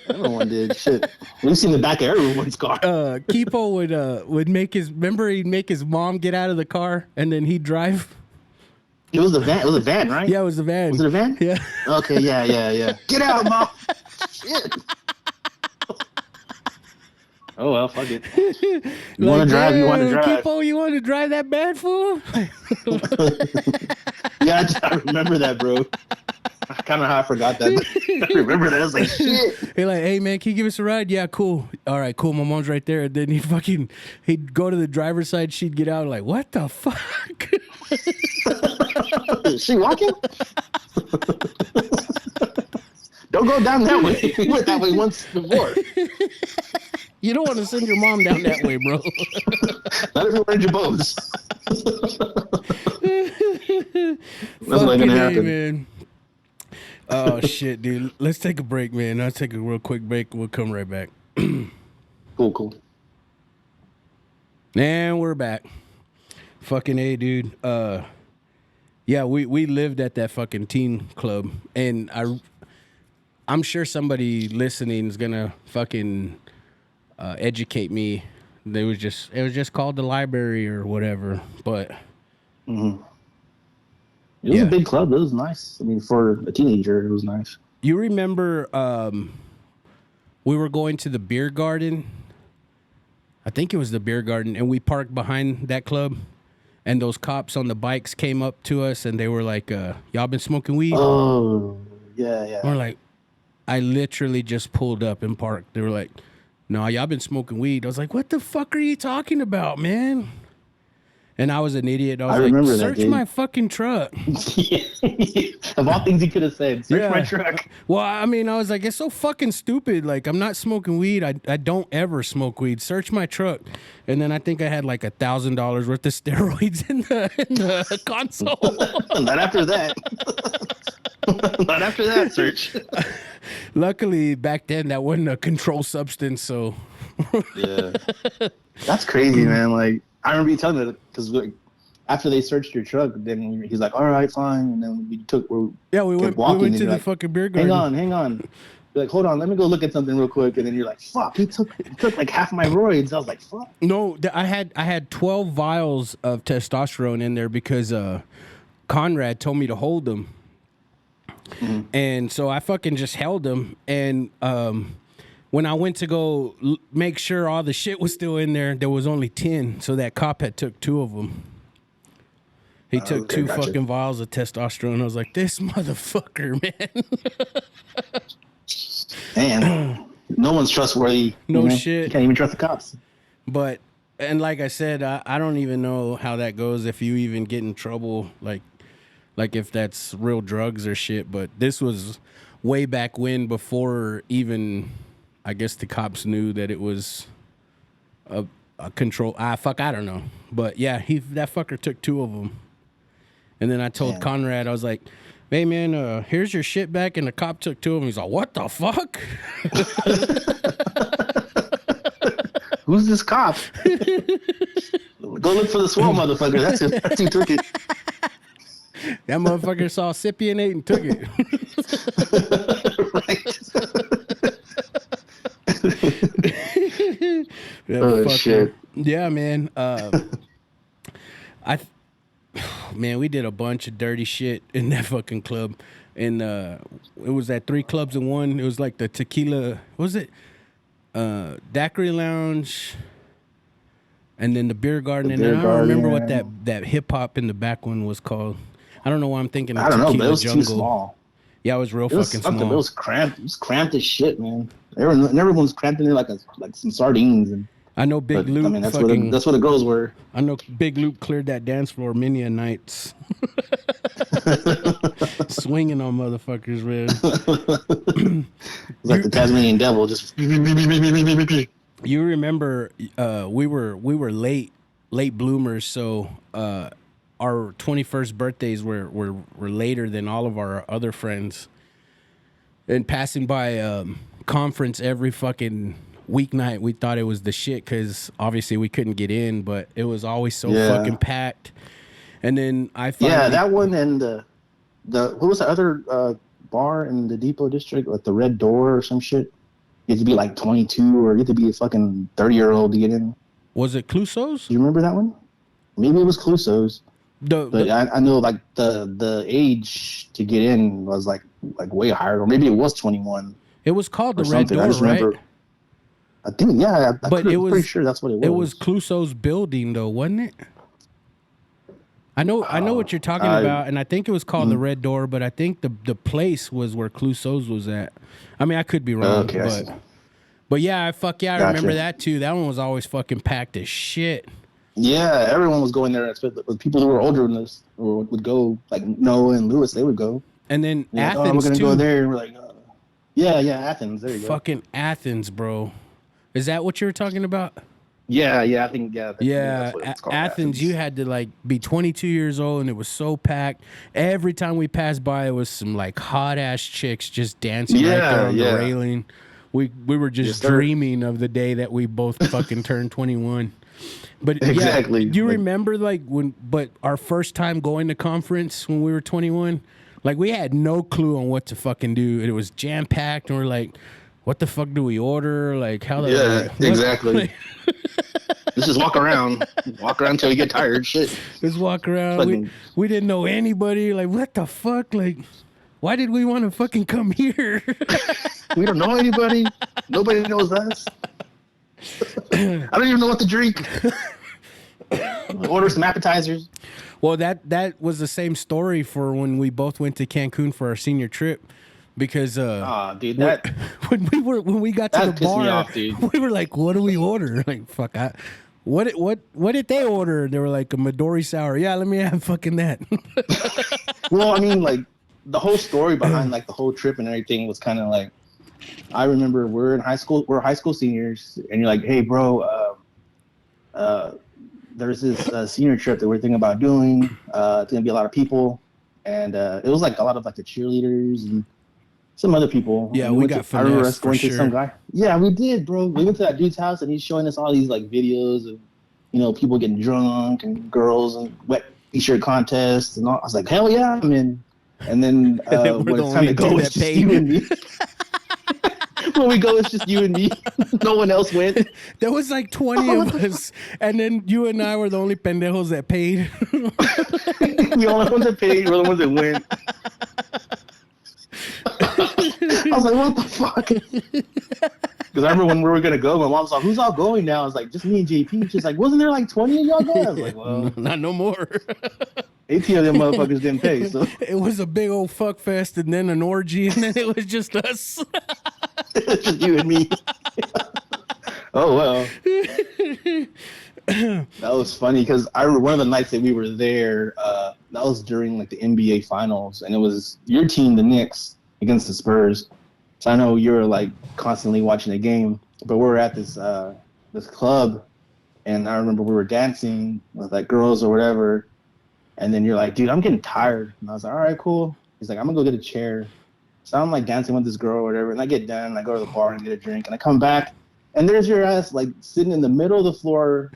Everyone did. Shit. We've seen the back of everyone's car.
Kipo would make he'd make his mom get out of the car and then he'd drive.
It was a van, right?
Yeah, it was a van.
Was it a van?
Yeah.
Okay, yeah. Get out, mom. Shit. Oh well, fuck it. You want to drive? You want to drive?
Kipo, you want to drive that bad, fool?
Yeah, I remember that, bro. I kind of how I forgot that. I remember that. I was like, shit.
He's like, hey man, can you give us a ride? Yeah, cool. All right, cool. My mom's right there. And then he'd go to the driver's side. She'd get out like, what the fuck?
Is she walking? Don't go down that way. We went that way once before.
You don't want to send your mom down that way, bro.
Not if you're wearing your bows. That's not
Fucking
gonna
A,
happen.
man. Oh shit, dude. Let's take a break, man. I'll take a real quick break. We'll come right back.
Cool.
And we're back. Fucking A, dude. Yeah, we lived at that fucking teen club, and I'm sure somebody listening is gonna fucking educate me. It was just called the library or whatever, but
It was a big club. It was nice. I mean, for a teenager, it was nice.
You remember we were going to the beer garden? I think it was the beer garden, and we parked behind that club, and those cops on the bikes came up to us, and they were like, y'all been smoking weed?
Oh, yeah.
We're like, I literally just pulled up and parked. They were like, no, y'all been smoking weed. I was like, what the fuck are you talking about, man? And I was an idiot. I was
remember that,
search
dude.
my fucking truck.
Of all things you could have said, search my truck.
Well, I mean, I was like, it's so fucking stupid. Like, I'm not smoking weed. I don't ever smoke weed. Search my truck. And then I think I had like $1,000 worth of steroids in the console.
Not after that. Not after that search.
Luckily, back then, that wasn't a controlled substance, so.
Yeah. That's crazy, man. Like, I remember you telling me that because after they searched your truck, then he's like, all right, fine. And then we
went
walking,
to the fucking beer garden.
Hang on. You're like, hold on, let me go look at something real quick. And then you're like, fuck, he took like half my roids. I was like, fuck.
No, I had 12 vials of testosterone in there because Conrad told me to hold them. Mm-hmm. And so I fucking just held them. And when I went to go make sure all the shit was still in there was only 10. So that cop had took 2 of them. He took 2 fucking vials of testosterone. I was like, this motherfucker, man.
Man, no one's trustworthy.
No shit.
You can't even trust the cops.
But, and like I said, I don't even know how that goes if you even get in trouble, like if that's real drugs or shit. But this was way back when, before even, I guess, the cops knew that it was a control. I don't know. But yeah, that fucker took 2 of them. And then I told Conrad, I was like, hey man, here's your shit back. And the cop took 2 of them. He's like, what the fuck?
Who's this cop? Go look for the swole motherfucker. That's who took it.
That motherfucker saw Sippy and ate and took it.
Oh shit!
Yeah, man. Man, we did a bunch of dirty shit in that fucking club, and it was at 3 clubs in one. It was like the tequila. What was it? Daiquiri Lounge, and then the beer garden. And I don't remember what that hip hop in the back one was called. I don't know why I'm thinking of Tequila
but it was
Jungle.
too small.
Yeah, it was real fucking small.
It was cramped. It was cramped as shit, man. Everyone's cramped in there like some sardines. And
I know Big Luke. I mean,
that's what the girls were.
I know Big Luke cleared that dance floor many a nights, swinging on motherfuckers, man.
It's like the Tasmanian devil, just.
You remember, we were late bloomers, so our 21st birthdays were later than all of our other friends. And passing by conference every fucking weeknight, we thought it was the shit because obviously we couldn't get in, but it was always so fucking packed. And then I finally,
that one and the what was the other bar in the Depot district, like the Red Door or some shit? You had to be like 22 or you had to be a fucking 30-year-old to get in.
Was it Clouseau's?
Do you remember that one? Maybe it was Clouseau's. I know like the age to get in was like way higher, or maybe it was 21.
It was called the Red Door, right?
I think, yeah. I'm pretty sure that's what it was.
It was Clouseau's building, though, wasn't it? I know what you're talking about, and I think it was called the Red Door, but I think the place was where Clouseau's was at. I mean, I could be wrong, but yeah, I remember that too. That one was always fucking packed as shit. Yeah,
everyone was going there. With people who were older than us or would go, like Noah and Lewis, they would go.
And then Athens,
like, we're gonna go there. And we're like, yeah, Athens. There you go.
Fucking Athens, bro. Is that what you were talking about?
Yeah, I think,
yeah.
That's what it's called,
Athens, you had to like be 22 years old, and it was so packed. Every time we passed by, it was some like hot ass chicks just dancing right there on the railing. We were just dreaming of the day that we both fucking turned 21. But
exactly.
Do you remember but our first time going to conference when we were 21? Like, we had no clue on what to fucking do. It was jam packed, and we're like, what the fuck do we order? Like, how
exactly. Let's just walk around until you get tired. Shit.
Let's walk around. We didn't know anybody. Like, what the fuck? Like, why did we want to fucking come here?
We don't know anybody. Nobody knows us. I don't even know what to drink. Order some appetizers.
Well, that was the same story for when we both went to Cancun for our senior trip, because
dude,
when we got to the bar, we were like, what do we order? Like, fuck, What did they order? They were like a Midori sour. Yeah, let me have fucking that.
Well, I mean, like the whole story behind like the whole trip and everything was kind of like, I remember we're high school seniors, and you're like, hey, bro, there's this senior trip that we're thinking about doing. It's gonna be a lot of people, and it was like a lot of like the cheerleaders and some other people.
Yeah,
and
we got
I remember us
finessed
going
for
to some
sure.
guy. Yeah, we did, bro. We went to that dude's house, and he's showing us all these like videos of, you know, people getting drunk and girls and wet t-shirt contests and all. I was like, hell yeah, I'm in. And then
then we're
when
the
it's time to
only
go,
two
it's
that
just
paid.
you and me. When we go, it's just you and me. No one else went.
There was like 20 of us, and then you and I were the only pendejos that paid.
We only ones that paid. We're the ones that went. I was like, what the fuck? Because I remember when we were going to go, my mom was like, who's all going now? I was like, just me and JP. She's like, wasn't there like 20 of y'all going? I was like, well,
Not no more.
18 of them motherfuckers didn't pay. So
It was a big old fuck fest, and then an orgy, and then it was just us.
it's just you and me. Oh, well. That was funny because I remember one of the nights that we were there, that was during like the NBA finals, and it was your team, the Knicks, against the Spurs. So I know you're like constantly watching the game, but we were at this club, and I remember we were dancing with like girls or whatever, and then you're like, dude, I'm getting tired, and I was like, all right, cool. He's like, I'm gonna go get a chair. So I'm like dancing with this girl or whatever, and I get done, and I go to the bar and get a drink, and I come back, and there's your ass like sitting in the middle of the floor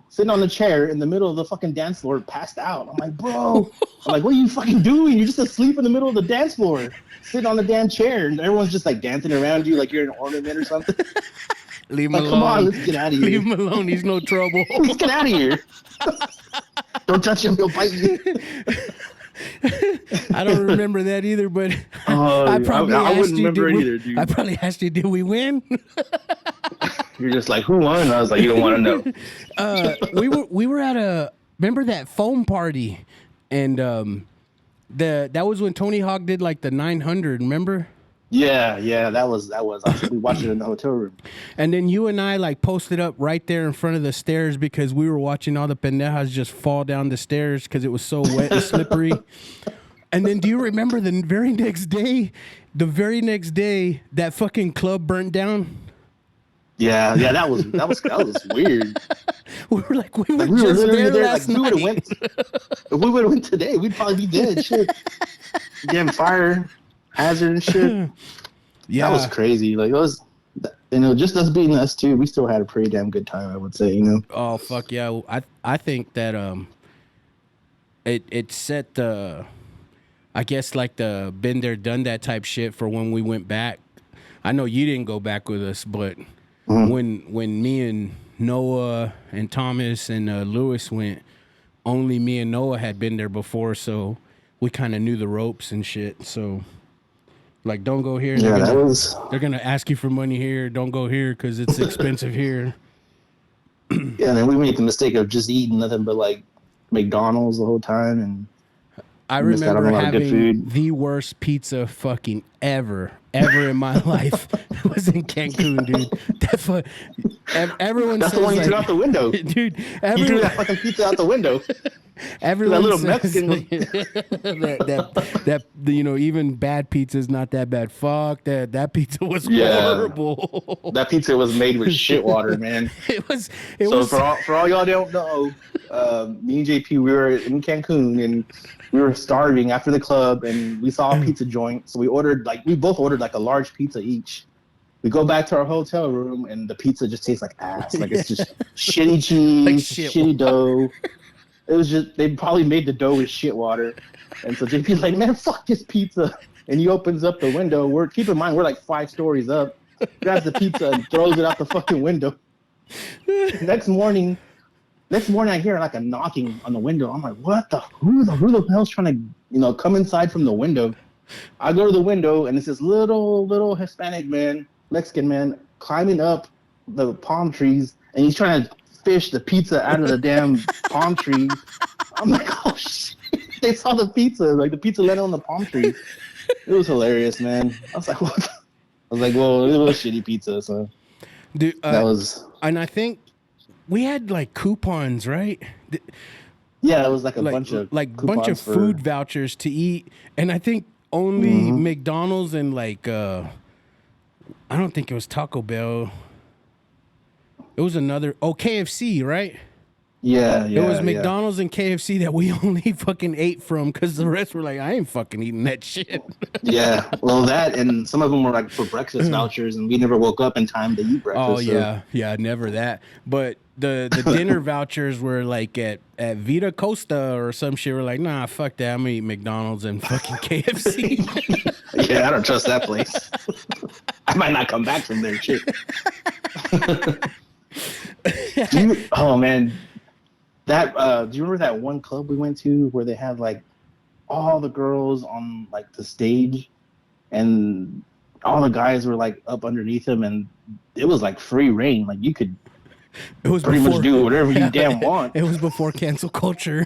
sitting on the chair in the middle of the fucking dance floor, passed out. I'm like, bro, I'm like, what are you fucking doing? You're just asleep in the middle of the dance floor, sitting on the damn chair, and everyone's just like dancing around you like you're an ornament or something.
Leave him
Like,
alone.
come on, let's get out of here.
Leave him alone. He's no trouble.
Let's get out of here. Don't touch him, he'll bite you.
I don't remember that either, but
I wouldn't remember it either, dude.
I probably asked you, did we win?
You're just like, who won? I was like, you don't want to know.
We were at remember that foam party, and that was when Tony Hawk did like the 900. Remember?
Yeah, that was. We watched it in the hotel room.
And then you and I like posted up right there in front of the stairs because we were watching all the pendejas just fall down the stairs because it was so wet and slippery. And then do you remember the very next day, that fucking club burnt down?
Yeah, that was weird.
We were like, we were
Like, we were
just
literally
there
there.
last
Like,
night.
if we would have went today, we'd probably be dead. Shit, damn fire hazard and shit.
Yeah,
that was crazy. Like, it was, just us being us too. We still had a pretty damn good time, I would say.
Oh fuck yeah! I think that it set the, I guess like the been there done that type shit for when we went back. I know you didn't go back with us, but when me and Noah and Thomas and Lewis went, only me and Noah had been there before, so we kind of knew the ropes and shit. So like, don't go here.
Yeah,
They're gonna ask you for money here. Don't go here because it's expensive here.
Yeah, and then we made the mistake of just eating nothing but like McDonald's the whole time, and
I
missed out on
remember
a lot of good
having
food.
the worst pizza fucking ever in my life. It was in Cancun, dude. Everyone
That's
says
the one you
like,
threw out the window.
dude.
You threw
Everyone,
that fucking pizza out the window.
everyone
that little
says
Mexican.
that even bad pizza is not that bad. Fuck that pizza was horrible.
That pizza was made with shit water, man.
It was.
For all y'all don't know, me and JP, we were in Cancun and we were starving after the club, and we saw a pizza joint, so we both ordered like a large pizza each. We go back to our hotel room, and the pizza just tastes like ass. Like, it's just shitty cheese,
Like
shitty dough. It was just, they probably made the dough with shit water. And so JP's like, man, fuck this pizza. And he opens up the window. Keep in mind, we're like 5 stories up. Grabs the pizza and throws it out the fucking window. Next morning I hear like a knocking on the window. I'm like, who the hell's trying to, come inside from the window? I go to the window, and it's this little Hispanic man, Mexican man, climbing up the palm trees, and he's trying to fish the pizza out of the damn palm tree. I'm like, oh shit! They saw the pizza, like the pizza landed on the palm tree. It was hilarious, man. I was like, what? I was like, well, it was shitty pizza, so
Dude,
that was.
And I think we had like coupons, right?
Yeah, it was like a
Like
bunch of
bunch of food vouchers to eat, and I think only McDonald's and like I don't think it was Taco Bell. It was another KFC, right?
Yeah,
It was McDonald's and KFC that we only fucking ate from because the rest were like, I ain't fucking eating that shit.
Yeah, well, that and some of them were like for breakfast vouchers, and we never woke up in time to eat breakfast.
Oh yeah, never that. But the dinner vouchers were like at Vita Costa or some shit. We're like, nah, fuck that. I'm gonna eat McDonald's and fucking KFC.
Yeah, I don't trust that place. I might not come back from there. Shit. Oh man. That do you remember that one club we went to where they had like all the girls on like the stage and all the guys were like up underneath them, and it was like free reign, like you could pretty much do whatever you damn want.
It was before cancel culture.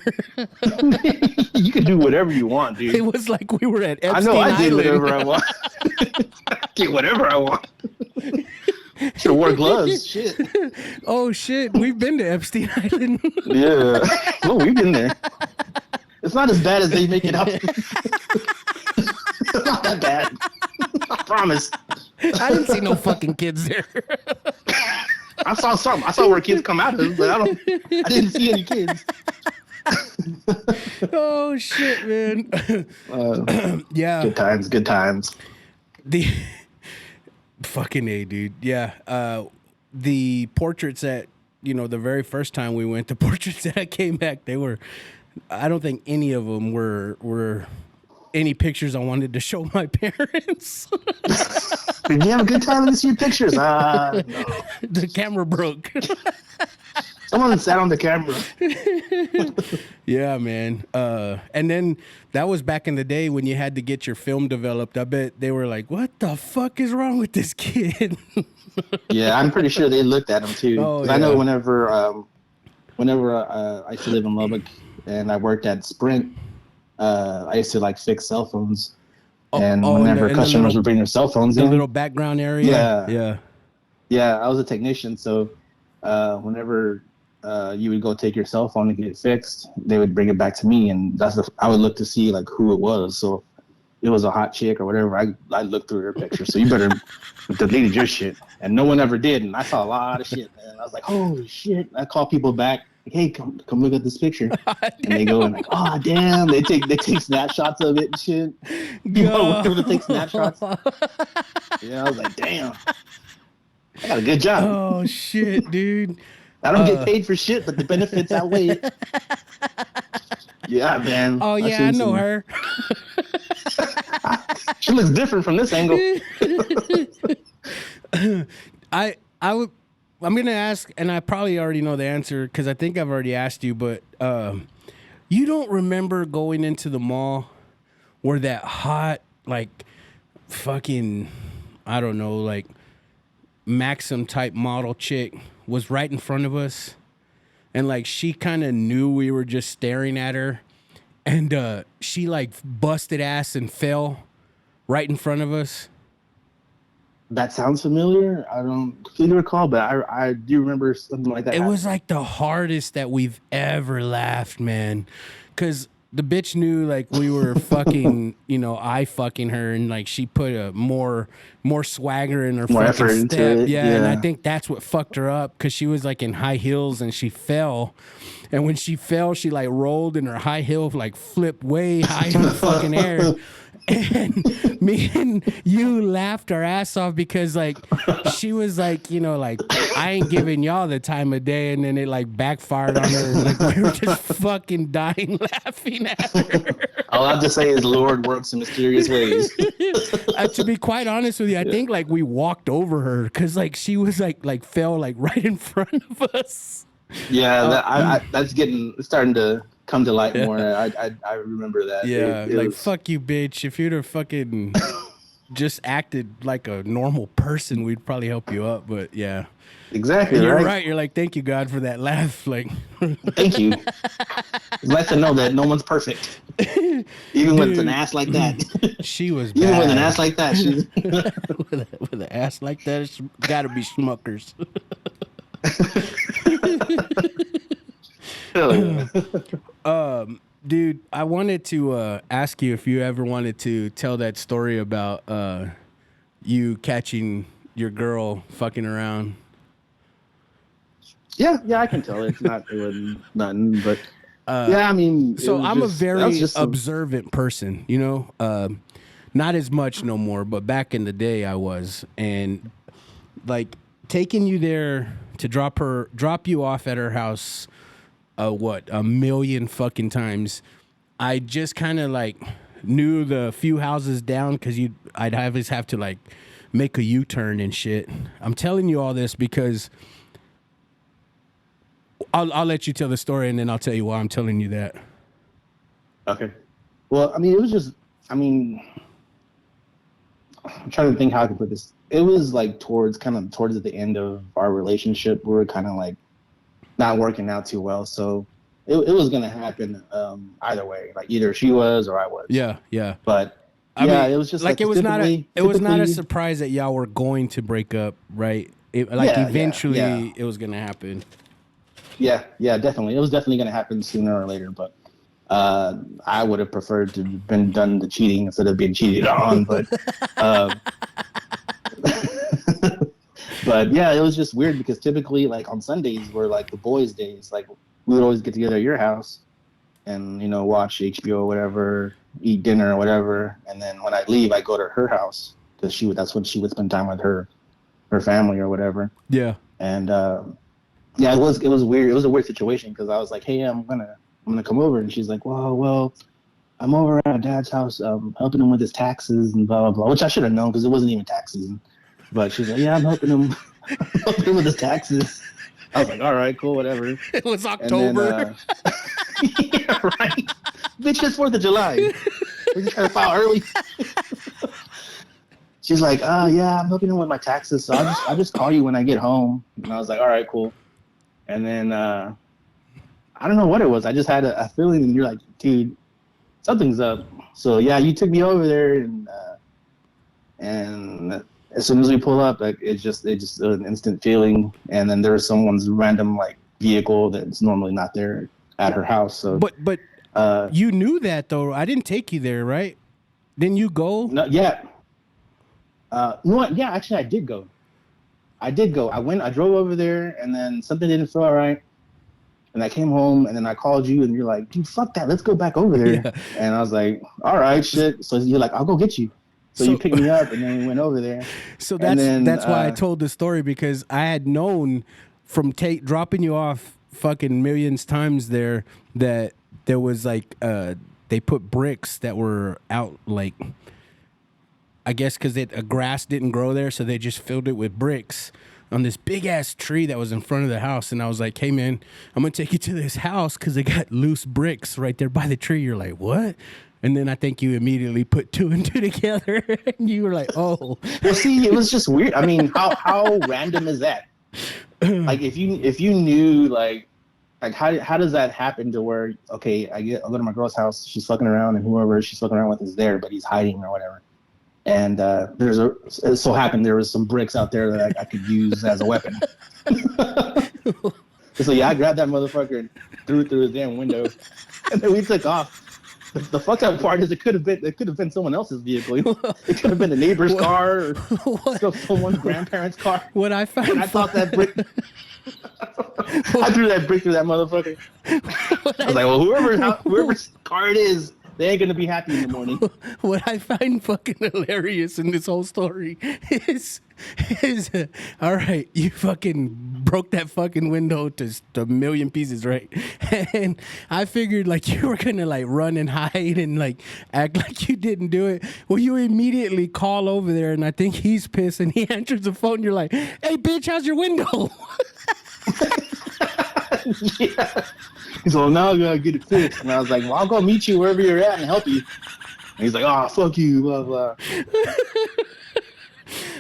You could do whatever you want, dude.
It was like we were at Epstein
I know I
Island.
did whatever I want. I did whatever I want. Should have wore gloves. Shit.
Oh shit, we've been to Epstein Island.
Yeah. Oh, we've been there. It's not as bad as they make it up. It's not that bad. I promise.
I didn't see no fucking kids there.
I saw some. I saw where kids come out of, but I didn't see any kids.
Oh shit, man. Yeah.
Good times.
The fucking A, dude. Yeah. The portraits that, the very first time we went, the portraits that I came back, I don't think any of them were any pictures I wanted to show my parents.
Did you have a good time? Let me see your pictures. No.
The camera broke.
Someone sat on the camera.
Yeah, man. And then that was back in the day when you had to get your film developed. I bet they were like, what the fuck is wrong with this kid?
Yeah, I'm pretty sure they looked at him too.
Oh, yeah.
I know whenever I used to live in Lubbock and I worked at Sprint, I used to like fix cell phones. And whenever customers would bring their cell phones in.
The little background area.
Yeah. Yeah, I was a technician, so whenever you would go take your cell phone and get it fixed, they would bring it back to me, and I would look to see like who it was. So if it was a hot chick or whatever, I looked through her picture. So you better delete your shit, and no one ever did. And I saw a lot of shit, man. I was like, holy shit! I call people back, like, hey, come look at this picture, and they go and like, oh damn, they take snapshots of it and shit. Whatever to take snapshots. Yeah, I was like, damn, I got a good job.
Oh shit, dude.
I don't get paid for shit, but the benefits outweigh it. Yeah, man.
Oh yeah, I know her.
She looks different from this angle.
I'm gonna ask, and I probably already know the answer because I think I've already asked you, but you don't remember going into the mall where that hot, like, fucking, I don't know, like, Maxim type model chick was right in front of us, and like she kind of knew we were just staring at her, and she like busted ass and fell right in front of us.
That sounds familiar. I don't completely recall, but I do remember something like that.
It was like the hardest that we've ever laughed, man, because the bitch knew like we were fucking, I fucking her, and like she put a more swagger in her fucking step. Yeah, and I think that's what fucked her up because she was like in high heels and she fell, and when she fell, she like rolled and her high heel like flipped way high in the fucking air. And me and you laughed our ass off because like she was like, like, I ain't giving y'all the time of day, and then it like backfired on her. Like we were just fucking dying laughing at her.
All I have to say is the Lord works in mysterious ways.
To be quite honest with you, I think like we walked over her because like she was like fell like right in front of us.
Yeah, that's it's starting to come to light more. I remember that.
Yeah, it was... fuck you, bitch. If you'd have fucking just acted like a normal person, we'd probably help you up. But yeah,
exactly.
You're right. You're like, thank you, God, for that laugh. Like,
thank you. It's nice to know that no one's perfect, even with an ass like that.
She was bad.
Even with an ass like that. She's
with an ass like that, it's got to be Smuckers.
Hell yeah.
Dude, I wanted to ask you if you ever wanted to tell that story about you catching your girl fucking around.
Yeah, I can tell. It wasn't nothing, but yeah, I mean.
So I'm a very
just
observant person, you know. Not as much no more, but back in the day I was, and like taking you there to drop you off at her house. A million fucking times. I just kind of like knew the few houses down because I'd always have to like make a U-turn and shit. I'm telling you all this because I'll let you tell the story and then I'll tell you why I'm telling you that.
Okay. Well, I mean, it was just, I'm trying to think how I can put this. It was like towards the end of our relationship. We were kind of like not working out too well. So it was going to happen either way. Like either she was or I was.
Yeah.
But
I mean,
it was just
like it was not a surprise that y'all were going to break up, right? Eventually it was going to happen.
Yeah, definitely. It was definitely going to happen sooner or later, but I would have preferred to have been done the cheating instead of being cheated on. But but yeah, it was just weird because typically, like on Sundays, were like the boys' days. Like we would always get together at your house and watch HBO or whatever, eat dinner or whatever, and then when I leave, I go to her house because that's when she would spend time with her family or whatever.
Yeah.
And yeah, it was weird. It was a weird situation because I was like, hey, I'm gonna come over, and she's like, well, I'm over at Dad's house, helping him with his taxes and blah blah blah, which I should have known because it wasn't even tax season. But she's like, yeah, I'm helping him with his taxes. I was like, all right, cool, whatever.
It was October.
Then, yeah, right. Bitch, it's 4th of July. We just gotta file early. She's like, yeah, I'm helping him with my taxes, so I'll just call you when I get home. And I was like, all right, cool. And then I don't know what it was. I just had a feeling, and you're like, dude, something's up. So yeah, you took me over there, and as soon as we pull up, like it just an instant feeling. And then there was someone's random like vehicle that's normally not there at her house. So
but you knew that though. I didn't take you there, right? Didn't you go?
No, yeah. No, yeah, actually I did go. I drove over there, and then something didn't feel all right. And I came home, and then I called you, and you're like, dude, fuck that. Let's go back over there. Yeah. And I was like, all right, shit. So you're like, I'll go get you. So you picked me up, and then we went over there.
So that's why I told the story, because I had known from dropping you off fucking millions times there that there was like, they put bricks that were out like, I guess because grass didn't grow there, so they just filled it with bricks on this big ass tree that was in front of the house. And I was like, hey man, I'm gonna take you to this house because they got loose bricks right there by the tree. You're like, what? And then I think you immediately put 2 and 2 together, and you were like, oh.
Well, see, it was just weird. I mean, how random is that? Like if you knew like how does that happen to where, okay, I'll go to my girl's house, she's fucking around, and whoever she's fucking around with is there, but he's hiding or whatever. And it so happened there was some bricks out there that I could use as a weapon. So yeah, I grabbed that motherfucker and threw it through his damn window, and then we took off. The fucked up part is it could have been someone else's vehicle. It could have been the neighbor's car or someone's grandparents' car.
What I found,
and I thought that brick. I threw that brick through that motherfucker. I was like, well, whoever's car it is, they ain't gonna be happy in the morning.
What I find fucking hilarious in this whole story is all right, you fucking broke that fucking window to a million pieces, right? And I figured like you were gonna like run and hide and like act like you didn't do it. Well, you immediately call over there, and I think he's pissed, and he answers the phone. You're like, hey bitch, how's your window?
Yeah. He's like, now I gotta get it fixed. And I was like, well, I'll go meet you wherever you're at and help you. And he's like, oh, fuck you, blah, blah.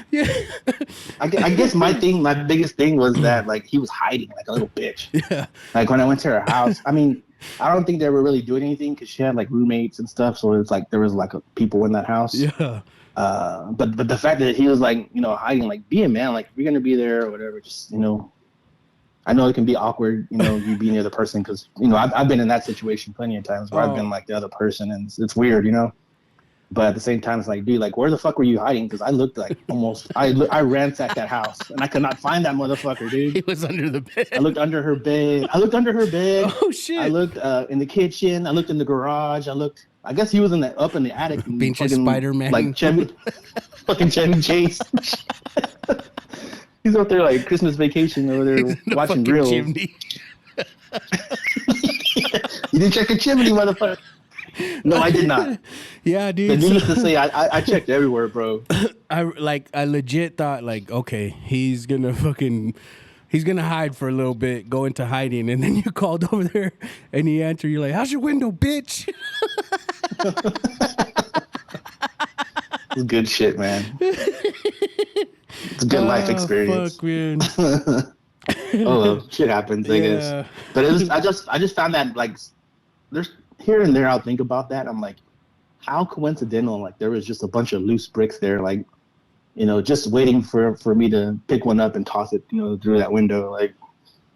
Yeah.
I guess my biggest thing was that like he was hiding like a little bitch.
Yeah.
Like when I went to her house, I mean, I don't think they were really doing anything because she had like roommates and stuff. So it's like there was like people in that house.
Yeah.
But the fact that he was like, hiding, like be a man, like if you're gonna be there or whatever, just I know it can be awkward, you know, you being the other person because, you know, I've been in that situation plenty of times where I've been like the other person and it's weird, you know. But at the same time, it's like, dude, like, where the fuck were you hiding? Because I looked like I ransacked that house and I could not find that motherfucker, dude.
He was under the bed.
I looked under her bed.
Oh shit!
I looked in the kitchen. I looked in the garage. I guess he was up in the attic.
Being just Spider-Man,
like fucking Chevy Chase. He's out there like Christmas Vacation over there watching reels.
Chimney.
You didn't check the chimney, motherfucker. No, I did not.
Yeah, dude.
But needless to say, I checked everywhere, bro.
I legit thought like, okay, he's gonna hide for a little bit, go into hiding, and then you called over there and he answered. You're like, "How's your window, bitch?"
It's good shit, man. It's a good life experience.
Fuck, man.
Oh, well, shit happens, I guess. But I just found that like there's here and there I'll think about that. I'm like, how coincidental? Like there was just a bunch of loose bricks there, like, you know, just waiting for me to pick one up and toss it, you know, through that window. Like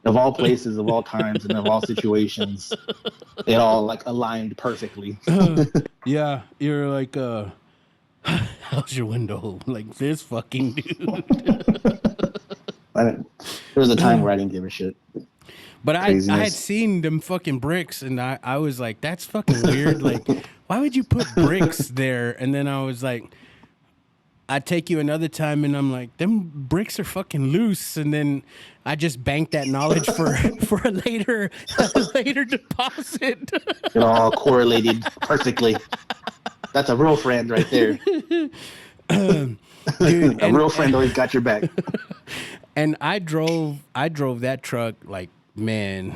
of all places, of all times, and of all situations, it all like aligned perfectly.
Yeah, you're like, how's your window? Like this fucking dude.
There was a time where I didn't give a shit.
But I had seen them fucking bricks, and I was like, that's fucking weird. Like, why would you put bricks there? And then I was like, I'd take you another time, and I'm like, them bricks are fucking loose. And then I just banked that knowledge for a later deposit.
It all correlated perfectly. That's a real friend right there. Dude, a real friend always got your back.
And I drove that truck like, man,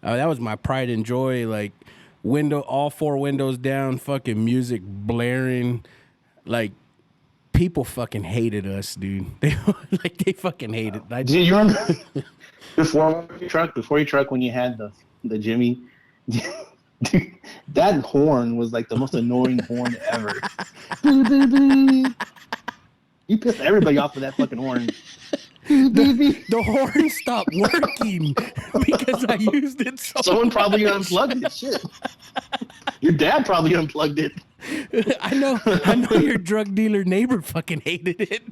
that was my pride and joy. Like all 4 windows down, fucking music blaring. Like people fucking hated us, dude. They fucking hated.
Do you remember before your truck when you had the Jimmy? Dude, that horn was like the most annoying horn ever. You pissed everybody off with that fucking horn.
The horn stopped working because I used it so
Someone probably unplugged it. Shit. Your dad probably unplugged it.
I know your drug dealer neighbor fucking hated it.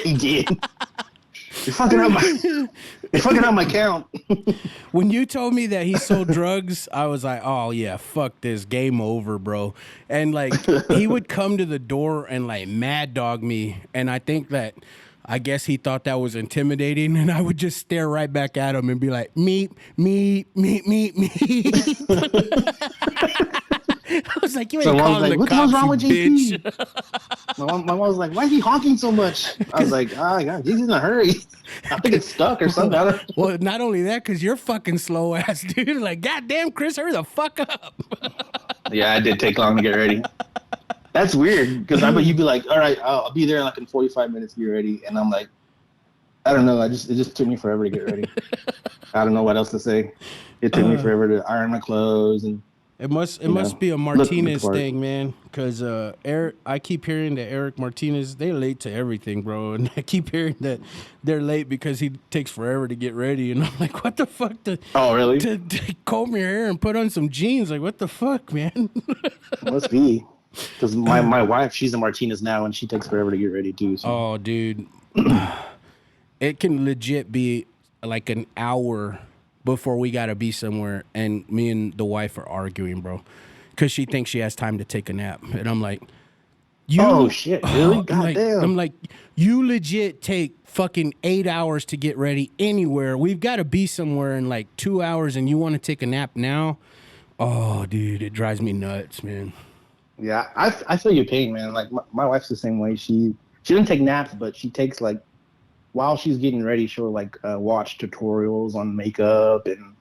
He did. You're fucking up my count.
When you told me that he sold drugs, I was like, oh yeah, fuck this, game over, bro. And like he would come to the door and like mad dog me, and I guess he thought that was intimidating, and I would just stare right back at him and be like, meep. I was like, you ain't calling the cops, what the hell's wrong with JP? My mom was like, why is he honking so much? I was like, oh, God, he's in a hurry. I think it's stuck or something. Well, not only that, because you're fucking slow ass, dude. Like, goddamn, Chris, hurry the fuck up.
Yeah, it did take long to get ready. That's weird, because you'd be like, all right, I'll be there like in 45 minutes to be ready. And I'm like, I don't know. It just took me forever to get ready. I don't know what else to say. It took me forever to iron my clothes and
It must be a Martinez thing, man. Because I keep hearing that Eric Martinez, they late to everything, bro. And I keep hearing that they're late because he takes forever to get ready. And I'm like, what the fuck?
Oh, really?
To comb your hair and put on some jeans. Like, what the fuck, man?
Must be. Because my wife, she's a Martinez now, and she takes forever to get ready, too. So.
Oh, dude. It can legit be like an hour before we gotta be somewhere, and me and the wife are arguing, bro, because she thinks she has time to take a nap, and I'm like,
oh shit, really? Goddamn.
I'm like, you legit take fucking 8 hours to get ready anywhere. We've got to be somewhere in like 2 hours, and you want to take a nap now? Oh, dude, it drives me nuts, man.
Yeah, I feel your pain, man. Like my wife's the same way. She doesn't take naps, but she takes like, while she's getting ready, she'll like watch tutorials on makeup and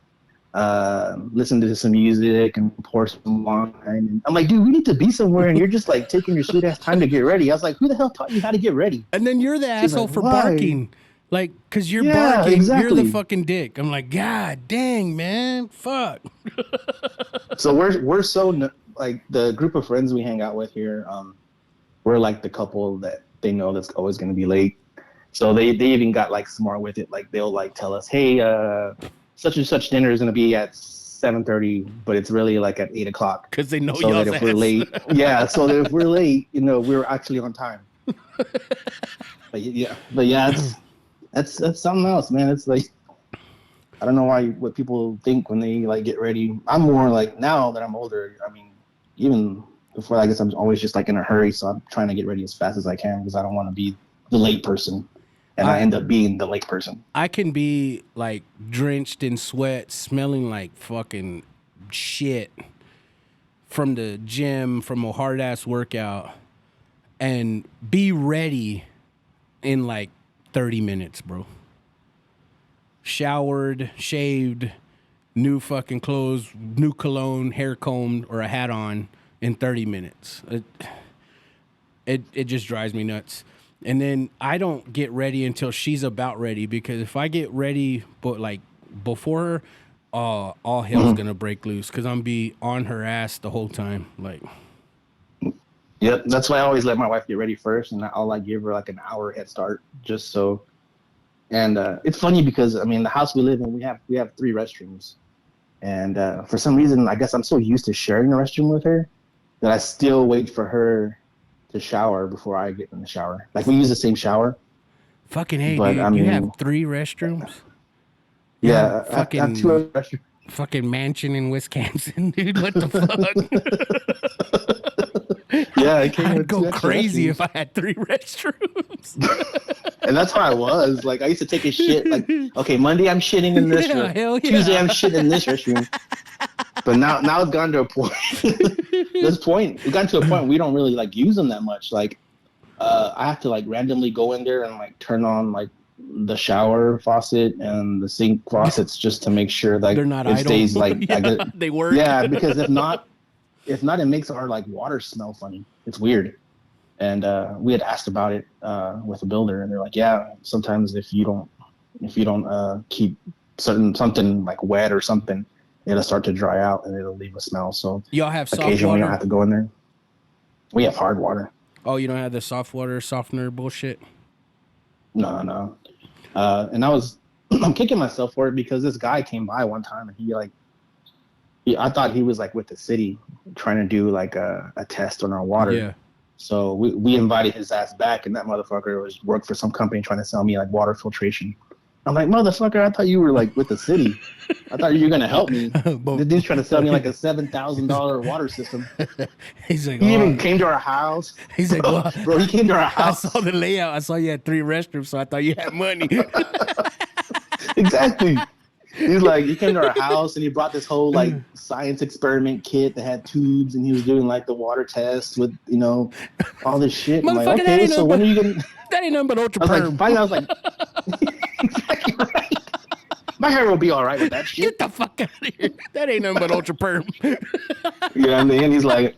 listen to some music and pour some wine. And I'm like, dude, we need to be somewhere, and you're just like taking your sweet ass time to get ready. I was like, who the hell taught you how to get ready?
And then you're the asshole
like,
for
why?
Barking. Like, because you're barking,
exactly.
You're the fucking dick. I'm like, God dang, man, fuck.
So we're so, like, the group of friends we hang out with here, we're like the couple that they know that's always going to be late. So they even got like smart with it. Like they'll like tell us, hey, such and such dinner is gonna be at 7:30, but it's really like at 8 o'clock.
Because they know
so
y'all's
that if we're late, so that if we're late, we're actually on time. but yeah, that's something else, man. It's like, I don't know what people think when they like get ready. I'm more like, now that I'm older, I mean, even before, I guess I'm always just like in a hurry, so I'm trying to get ready as fast as I can because I don't want to be the late person, and I end up being the late person.
I can be like drenched in sweat, smelling like fucking shit from the gym, from a hard ass workout, and be ready in like 30 minutes, bro. Showered, shaved, new fucking clothes, new cologne, hair combed, or a hat on in 30 minutes. It just drives me nuts. And then I don't get ready until she's about ready, because if I get ready but like before her, all hell's gonna break loose because I'm be on her ass the whole time. Like,
yep, that's why I always let my wife get ready first, and I'll like give her like an hour head start just so. And it's funny because I mean the house we live in, we have 3 restrooms, and for some reason I guess I'm so used to sharing a restroom with her that I still wait for her to shower before I get in the shower. Like we use the same shower.
Fucking hey,
but,
dude, you have 3 restrooms?
Yeah, I
fucking
have 2 other restrooms.
Fucking mansion in Wisconsin, dude. What the fuck?
Yeah, I'd
go crazy if I had 3 restrooms.
And that's how I was. Like I used to take a shit. Like, okay, Monday I'm shitting in this room.
Hell yeah.
Tuesday I'm shitting in this restroom. But now it's gotten to a point. We've gotten to a point we don't really like use them that much. Like, I have to like randomly go in there and like turn on like the shower faucet and the sink faucets just to make sure like
they're not
it
idle.
stays like
they work.
Yeah, because if not, it makes our like water smell funny. It's weird. And we had asked about it with a builder, and they're like, yeah, sometimes if you don't keep something like wet or something, it'll start to dry out and it'll leave a smell. So
y'all have soft
occasionally
water?
I have to go in there. We have hard water.
Oh, you don't have the soft water softener bullshit?
No. And I'm kicking myself for it because this guy came by one time and I thought he was like with the city trying to do like a test on our water.
Yeah.
So we invited his ass back, and that motherfucker worked for some company trying to sell me like water filtration. I'm like, motherfucker, I thought you were like with the city. I thought you were gonna help me. The dude's trying to sell me like a $7,000 water system.
He's like,
he even came to our house.
He's like, well,
bro, he came to our house.
I saw the layout. I saw you had 3 restrooms, so I thought you had money.
Exactly. He came to our house and he brought this whole like science experiment kit that had tubes, and he was doing like the water test with all this shit. I'm like, okay, so when are you gonna?
That ain't nothing but ultra perm.
I was like, exactly right. My hair will be all right with that shit.
Get the fuck out of here. That ain't nothing but ultra perm.
Yeah, and then he's like,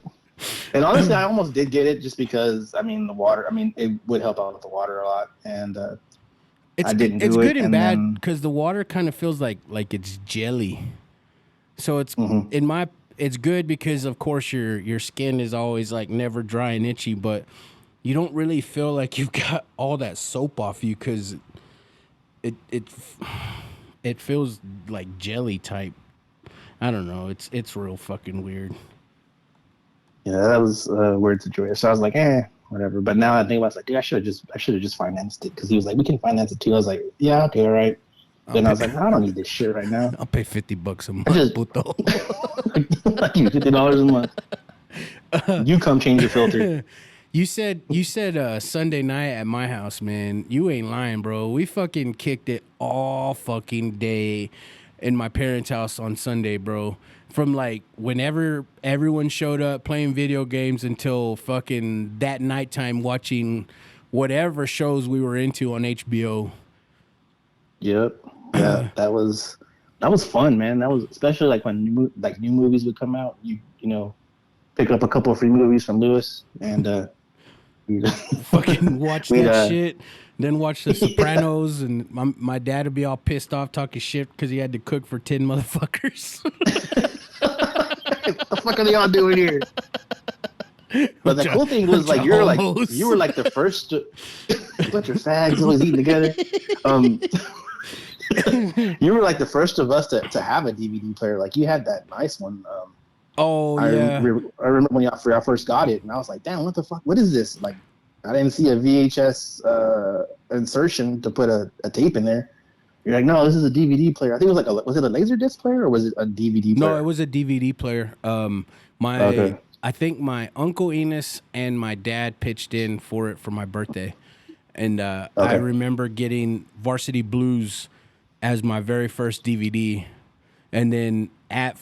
and honestly, I almost did get it just because the water. It would help out with the water a lot, and I didn't do it.
It's good and bad
then,
because the water kind of feels like it's jelly. So it's it's good because of course your skin is always like never dry and itchy, but you don't really feel like you've got all that soap off you because it feels like jelly type. I don't know. It's real fucking weird.
Yeah, that was a weird situation. So I was like, whatever. But now I think about it, like, dude, I should have just financed it, because he was like, we can finance it too. I was like, yeah, okay, all right. Then I was like, I don't need this shit right now.
I'll pay $50 a month, puto.
Like you, $50 a month. You come change your filter.
You said Sunday night at my house, man. You ain't lying, bro. We fucking kicked it all fucking day in my parents' house on Sunday, bro. From like whenever everyone showed up playing video games until fucking that nighttime watching whatever shows we were into on HBO.
Yep. Yeah, that was fun, man. That was especially like when new movies would come out. You pick up a couple of free movies from Lewis and
fucking watch that shit. Then watch The Sopranos, and my dad would be all pissed off talking shit because he had to cook for 10 motherfuckers.
What the fuck are they all doing here? But the cool thing was like you were like the first. bunch of fags always eating together. You were like the first of us to have a DVD player. Like you had that nice one. I remember when I first got it, and I was like, "Damn, what the fuck? What is this?" Like, I didn't see a VHS insertion to put a tape in there. You're like, "No, this is a DVD player." I think it was like was it a Laserdisc player or was it a DVD player?
No, it was a DVD player. I think my Uncle Enos and my dad pitched in for it for my birthday, and I remember getting Varsity Blues as my very first DVD, and then I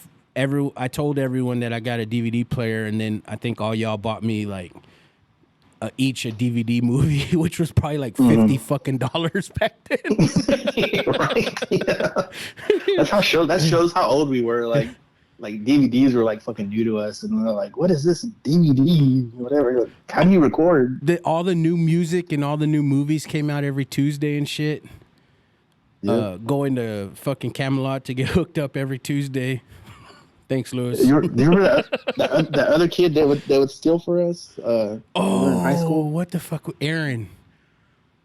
told everyone that I got a DVD player, and then I think all y'all bought me like each a DVD movie, which was probably like $50 fucking back then.
Right? Yeah. That shows how old we were. Like DVDs were like fucking new to us, and we're like, "What is this DVD? Whatever. Like, how do you record?"
All the new music and all the new movies came out every Tuesday and shit. Yep. Going to fucking Camelot to get hooked up every Tuesday. Thanks, Louis.
You remember that other kid that would steal for us? In high school.
What the fuck? Aaron.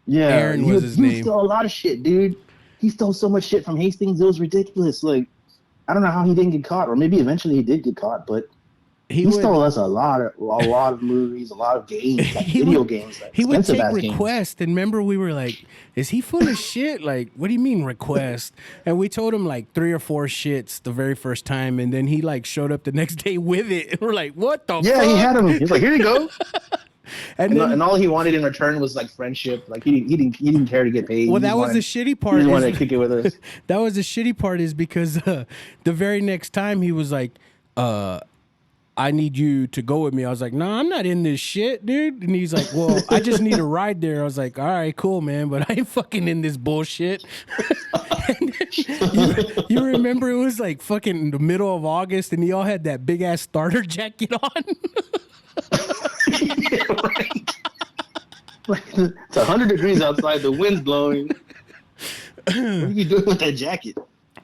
Yeah,
Aaron was his name.
He stole a lot of shit, dude. He stole so much shit from Hastings. It was ridiculous. Like, I don't know how he didn't get caught, or maybe eventually he did get caught, but he stole us a lot of movies, a lot of games, like video games. Like
he would take
games.
requests, and remember we were like, "Is he full of shit? Like, what do you mean request?" And we told him like 3 or 4 shits the very first time, and then he like showed up the next day with it, and we're like, "What the?"
Yeah,
fuck?
he had him. He's like, "Here you go."
and
all he wanted in return was like friendship. Like he didn't care to get paid.
Well, that was the shitty part.
He wanted to kick it with us.
That was the shitty part, is because the very next time he was like, "I need you to go with me." I was like, "No, I'm not in this shit, dude." And he's like, "Well, I just need a ride there." I was like, "All right, cool, man, but I ain't fucking in this bullshit." you remember it was like fucking in the middle of August, and he all had that big ass starter jacket on.
Yeah, right. Like, it's 100 degrees outside. The wind's blowing. What are you doing with that jacket?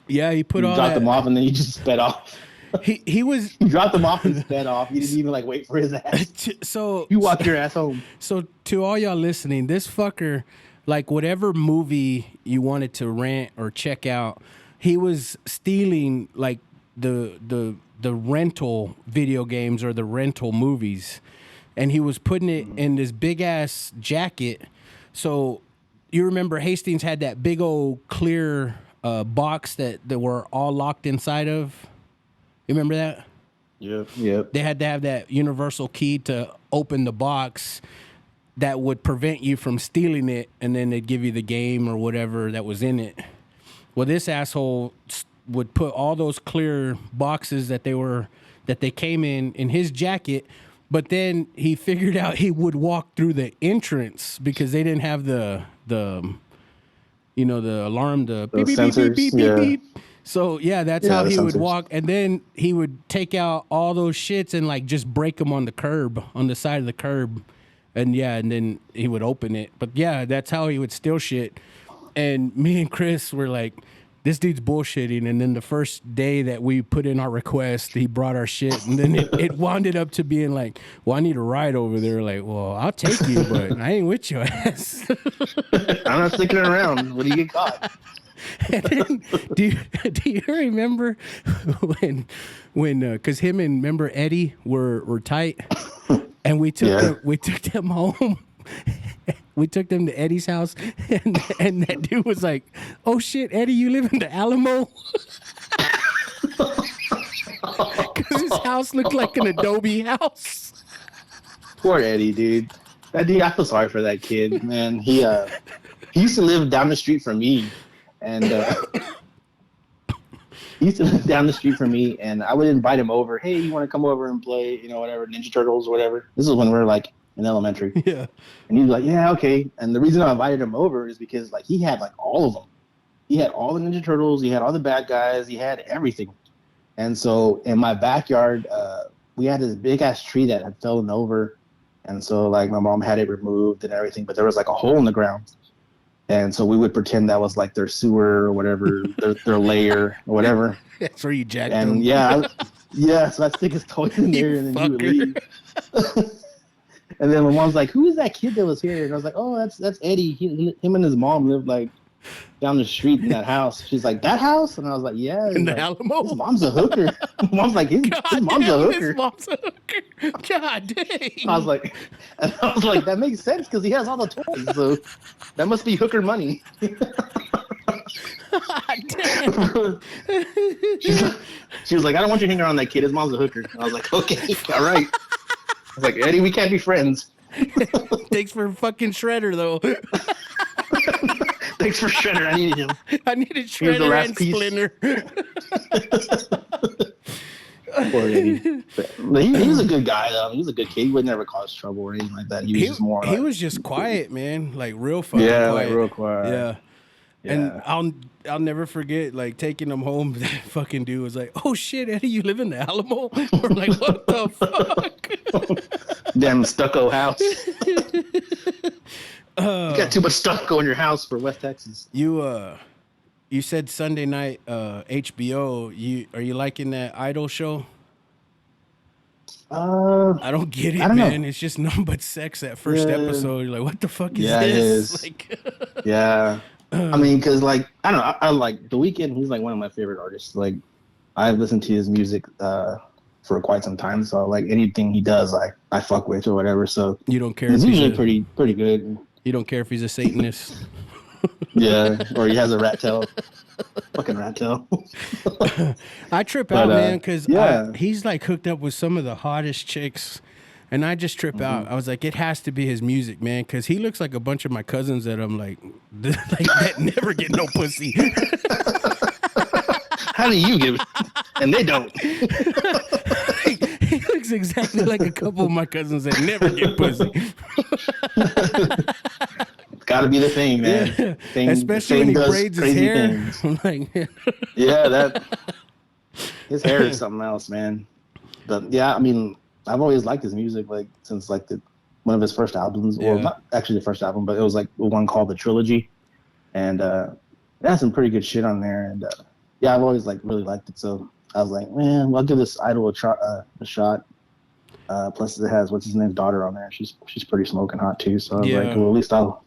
Yeah, he put all
dropped them off, and then he just sped off.
He
dropped them off and sped off. He didn't even like wait for his ass.
So
you walk your ass home.
So to all y'all listening, this fucker, like whatever movie you wanted to rent or check out, he was stealing like the rental video games or the rental movies, and he was putting it in this big ass jacket. So you remember Hastings had that big old clear box that were all locked inside of. You remember that?
Yep.
They had to have that universal key to open the box that would prevent you from stealing it, and then they'd give you the game or whatever that was in it. Well, this asshole would put all those clear boxes that they came in his jacket, but then he figured out he would walk through the entrance because they didn't have the alarm, the beep, beep, beep, beep, beep, beep, beep. So yeah, that's how he would walk, and then he would take out all those shits and like just break them on the side of the curb, and then he would open it. But yeah, that's how he would steal shit. And me and Chris were like, "This dude's bullshitting." And then the first day that we put in our request, he brought our shit, and then it wound up to being like, "Well, I need a ride over there." Like, "Well, I'll take you, but I ain't with your ass."
I'm not sticking around when you get caught.
And then, do you remember when because him and remember Eddie were tight, and we took them home. We took them to Eddie's house, and that dude was like, "Oh shit, Eddie, you live in the Alamo?" Because his house looked like an adobe house.
Poor Eddie, dude. That dude, I feel sorry for that kid, man. He used to live down the street from me. And he used to live down the street from me, and I would invite him over. "Hey, you want to come over and play, whatever, Ninja Turtles or whatever?" This is when we were like in elementary.
Yeah.
And he was like, "Yeah, okay." And the reason I invited him over is because like he had like all of them. He had all the Ninja Turtles. He had all the bad guys. He had everything. And so in my backyard, we had this big ass tree that had fallen over, and so like my mom had it removed and everything, but there was like a hole in the ground. And so we would pretend that was like their sewer or whatever, their lair or whatever.
That's where you jacked
them. And so I'd stick his toys in there, and then he would leave. And then my mom's like, "Who is that kid that was here?" And I was like, "Oh, that's Eddie. Him and his mom lived like down the street in that house." She's like, "That house?" And I was like, "Yeah."
In the
like,
Alamo?
His mom's a hooker. Mom's like, his mom's a hooker.
His mom's a hooker. God dang.
I was like, that makes sense because he has all the toys, so that must be hooker money.
God damn.
She was like, "I don't want you hanging around that kid. His mom's a hooker." I was like, "Okay, all right." I was like, "Eddie, we can't be friends."
Thanks for fucking Shredder, though.
Thanks for Shredder. I needed him.
I needed
Here's the
Shredder
last
and
piece.
Splinter.
Poor Eddie. But he was a good guy, though. He was a good kid. He would never cause trouble or anything like that. He was just more
he was just quiet, man. Like real fucking
yeah,
quiet.
like real quiet.
Yeah.
Yeah.
And I'll never forget like taking him home. That fucking dude was like, "Oh shit, Eddie, you live in the Alamo?" We're like, "What the fuck?"
Damn stucco house. You got too much stucco in your house for West Texas.
You said Sunday night HBO. Are you liking that Idol show? I don't get it,
I don't know.
man. It's just nothing but sex that first episode. You're like, what the fuck is
Yeah, it
this?
is.
Like,
Yeah. I mean, because, like, I don't know. I like The Weeknd. He's, like, one of my favorite artists. Like, I've listened to his music for quite some time. So, like, anything he does, I fuck with or whatever. So,
you don't care.
it's
If
usually pretty good.
You don't care if he's a Satanist.
Yeah. Or he has a rat tail. Fucking rat tail.
I trip out, man, because
yeah.
he's, like, hooked up with some of the hottest chicks. And I just trip out. I was like, it has to be his music, man, because he looks like a bunch of my cousins that I'm like that never get no pussy.
How do you give it? And they don't.
He looks exactly like a couple of my cousins that never get pussy.
It's got to be the thing, man.
Yeah. Especially when he braids his hair. I'm like,
yeah, his hair is something else, man. But yeah, I mean, I've always liked his music, like since like one of his first albums, or not actually the first album, but it was like one called The Trilogy, and it had some pretty good shit on there. And yeah, I've always like really liked it. So I was like, man, well, I'll give this Idol a shot. Plus, it has what's his name's daughter on there. She's pretty smoking hot too. So I was like, well, at least I'll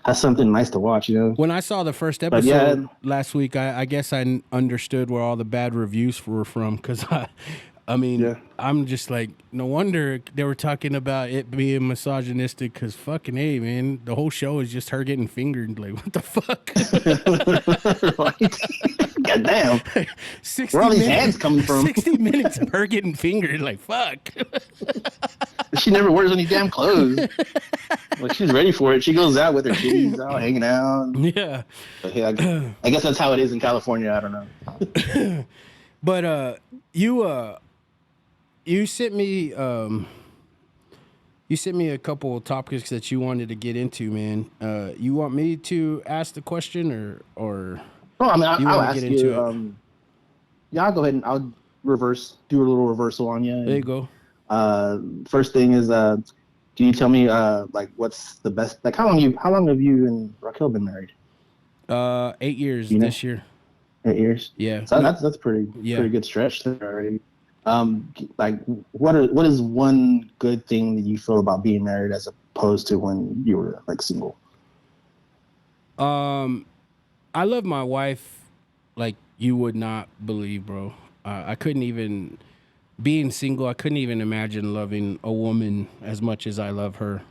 have something nice to watch, you know.
When I saw the first episode last week, I guess I understood where all the bad reviews were from, because I mean, I'm just like, no wonder they were talking about it being misogynistic, because fucking A, man, the whole show is just her getting fingered. Like, what the fuck?
God damn. Where are all these hands coming from?
60 minutes of her getting fingered. Like, fuck.
She never wears any damn clothes. Like, she's ready for it. She goes out with her titties out, hanging out.
Yeah.
But yeah, I guess that's how it is in California. I don't know.
But you sent me a couple of topics that you wanted to get into, man. You want me to ask the question or
No, I mean, I'll
get
ask
into
you. Yeah, I'll go ahead and I'll do a little reversal on you.
There you go.
First thing is, can you tell me like what's the best? Like, how long have you and Raquel been married?
8 years this year.
8 years.
Yeah.
So that's pretty good stretch there already. Like what is one good thing that you feel about being married as opposed to when you were like single?
I love my wife like you would not believe, bro. I couldn't even, being single, I couldn't even imagine loving a woman as much as I love her.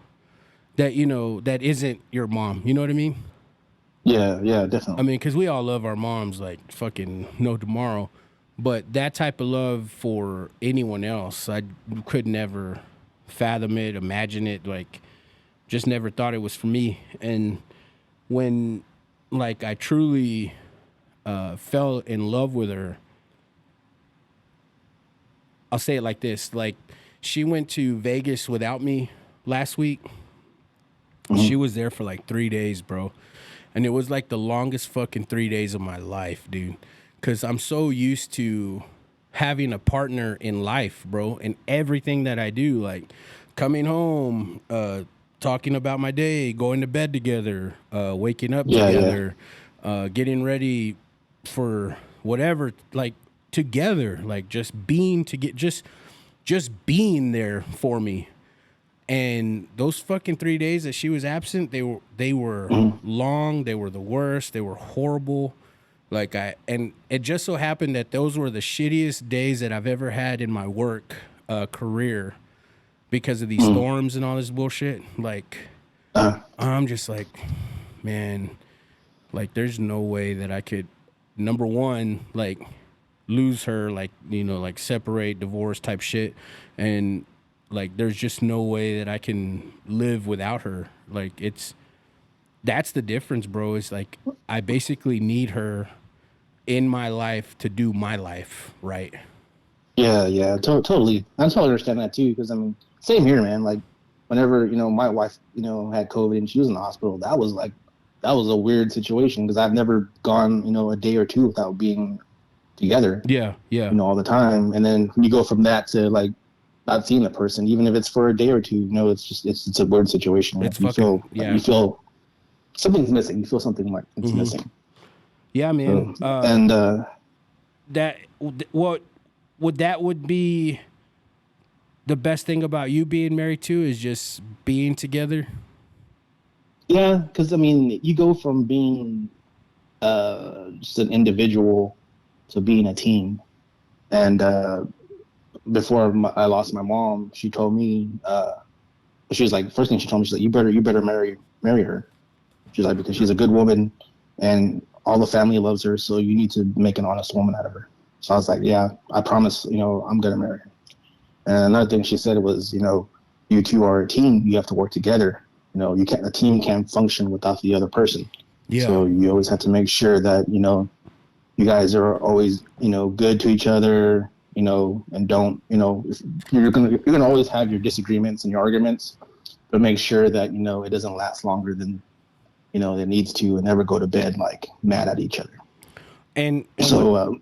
That, you know, that isn't your mom. You know what I mean?
Yeah, definitely.
I mean, because we all love our moms like fucking no tomorrow. But that type of love for anyone else, I could never fathom it, imagine it, like, just never thought it was for me. And when, like, I truly fell in love with her, I'll say it like this. Like, she went to Vegas without me last week. Mm-hmm. She was there for, like, 3 days, bro. And it was, like, the longest fucking 3 days of my life, dude. Because I'm so used to having a partner in life, bro, and everything that I do, like coming home, talking about my day, going to bed together, waking up together, getting ready for whatever, like together, like just being there for me. And those fucking 3 days that she was absent, they were long. They were the worst. They were horrible. And it just so happened that those were the shittiest days that I've ever had in my work career because of these storms and all this bullshit. I'm just like, man, there's no way that I could, number one, lose her, separate, divorce type shit. And there's just no way that I can live without her. That's the difference, bro. It's I basically need her in my life to do my life right.
Yeah, totally. I totally understand that too, because I mean, same here, man. Whenever my wife had COVID and she was in the hospital, that was a weird situation because I've never gone a day or two without being together.
Yeah.
All the time, and then you go from that to not seeing the person, even if it's for a day or two. It's a weird situation. You feel something's missing. You feel something it's missing.
Yeah, man. That would be the best thing about you being married too is just being together.
Yeah, because I mean, you go from being just an individual to being a team. And before I lost my mom, she told me, she was like, first thing she told me, she's like, you better marry her. She's like, because she's a good woman and all the family loves her, so you need to make an honest woman out of her. So I was like, yeah, I promise, I'm going to marry her. And another thing she said was, you two are a team. You have to work together. A team can't function without the other person.
Yeah. So
you always have to make sure that, you guys are always, good to each other, and don't, you're gonna always have your disagreements and your arguments, but make sure that, it doesn't last longer than, it needs to, and never go to bed mad at each other.
And
so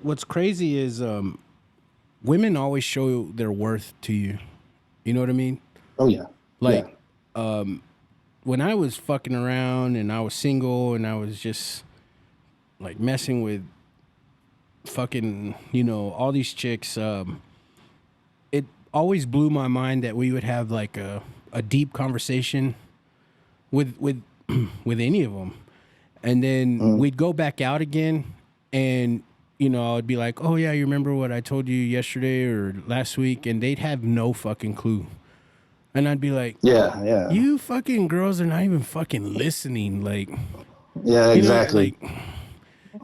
what's crazy is women always show their worth to you. You know what I mean?
Oh yeah.
When I was fucking around and I was single and I was just messing with fucking, all these chicks, it always blew my mind that we would have a deep conversation with any of them. And then we'd go back out again and, I'd be like, oh yeah, you remember what I told you yesterday or last week? And they'd have no fucking clue. And I'd be like,
yeah.
You fucking girls are not even fucking listening.
Yeah, exactly.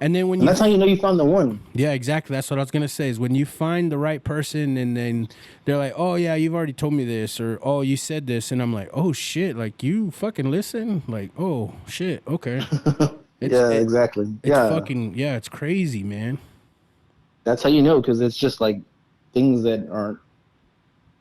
And then
and that's how you know you found the one.
Yeah, exactly. That's what I was going to say is when you find the right person and then they're like, oh yeah, you've already told me this, or, oh, you said this. And I'm like, oh shit. You fucking listen. Oh shit. Okay.
Exactly.
It's crazy, man.
That's how you know, because it's just things that aren't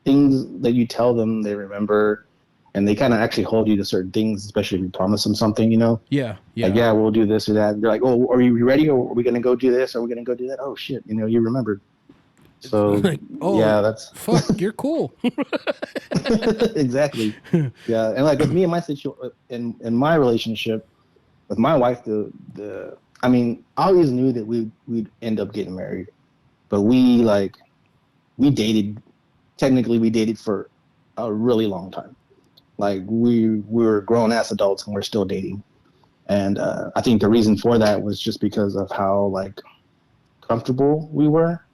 things that you tell them they remember, and they kind of actually hold you to certain things, especially if you promise them something,
Yeah.
Yeah, we'll do this or that. They're like, oh, are you ready? Or are we gonna go do this? Are we gonna go do that? Oh shit, you remembered. So yeah, that's
fuck. You're cool.
Exactly. Yeah, and with me and my situation, in my relationship with my wife, I mean, I always knew that we'd end up getting married, but we dated. Technically, we dated for a really long time. We were grown ass adults and we're still dating. And I think the reason for that was just because of how comfortable we were,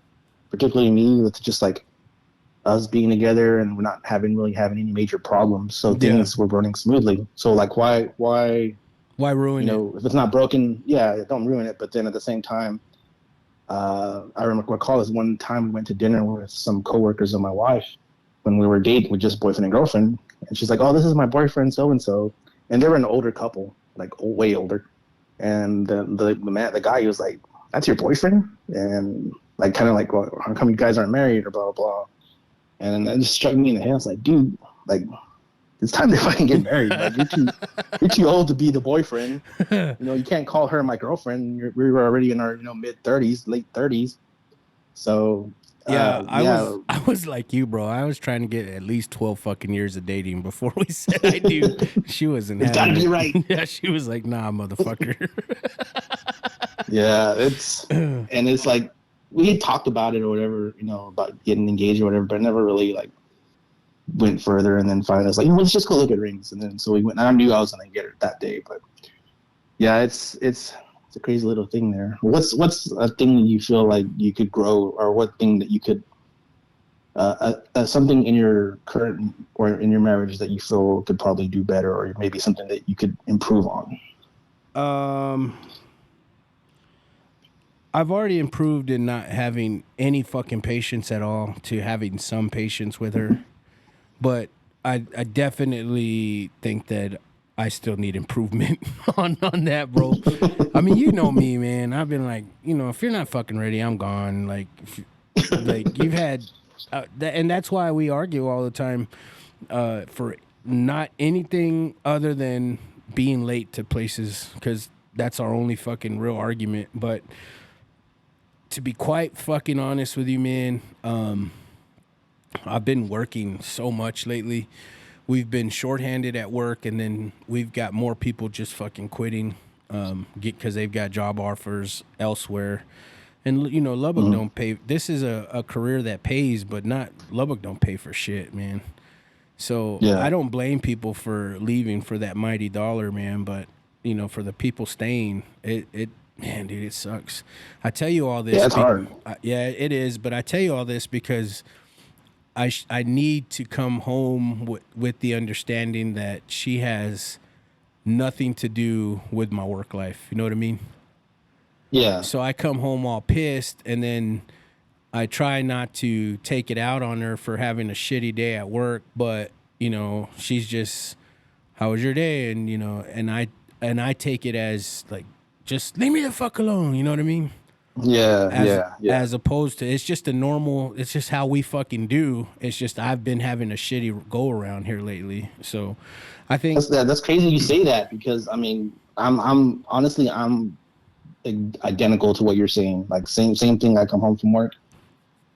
particularly me with just us being together, and we're not really having any major problems. So things were running smoothly. So why
ruin it?
If it's not broken, don't ruin it. But then at the same time, I recall this one time we went to dinner with some coworkers of my wife when we were dating with just boyfriend and girlfriend. And she's like, oh, this is my boyfriend, so-and-so. And they were an older couple, way older. And the guy, he was like, that's your boyfriend? And well, how come you guys aren't married or blah, blah, blah. And that just struck me in the head. I was like, dude, it's time to fucking get married. You're too old to be the boyfriend. You can't call her my girlfriend. We were already in our mid 30s, late 30s. So
I was like you, bro. I was trying to get at least 12 fucking years of dating before we said I do. She wasn't.
It's gotta be right.
Yeah, she was like, nah, motherfucker.
Yeah, it's we had talked about it or whatever, about getting engaged or whatever, but never really went further, and then finally I was like, let's just go look at rings. And then so we went. And I knew I was gonna get it that day, but yeah, it's a crazy little thing there. What's a thing you feel like you could grow, or what thing that you could something in your current or in your marriage that you feel could probably do better, or maybe something that you could improve on?
I've already improved in not having any fucking patience at all to having some patience with her. But I definitely think that I still need improvement on that, bro. I mean, you know me, man. I've been like, if you're not fucking ready, I'm gone. Like you've had, and that's why we argue all the time for not anything other than being late to places, because that's our only fucking real argument. But to be quite fucking honest with you, man, I've been working so much lately. We've been shorthanded at work, and then we've got more people just fucking quitting because they've got job offers elsewhere. And, Lubbock don't pay. This is a career that pays, but Lubbock don't pay for shit, man. So I don't blame people for leaving for that mighty dollar, man. But, for the people staying, man, dude, it sucks. I tell you all this.
Yeah, it's hard.
Yeah, it is. But I tell you all this because I need to come home with the understanding that she has nothing to do with my work life. You know what I mean?
Yeah.
So I come home all pissed, and then I try not to take it out on her for having a shitty day at work. But, she's just, how was your day? And, and I take it as like, just leave me the fuck alone. You know what I mean?
Yeah.
As opposed to, it's just it's just how we fucking do. It's just I've been having a shitty go around here lately. So I think
that's crazy you say that, because I mean, I'm honestly identical to what you're saying. Like same thing. I come home from work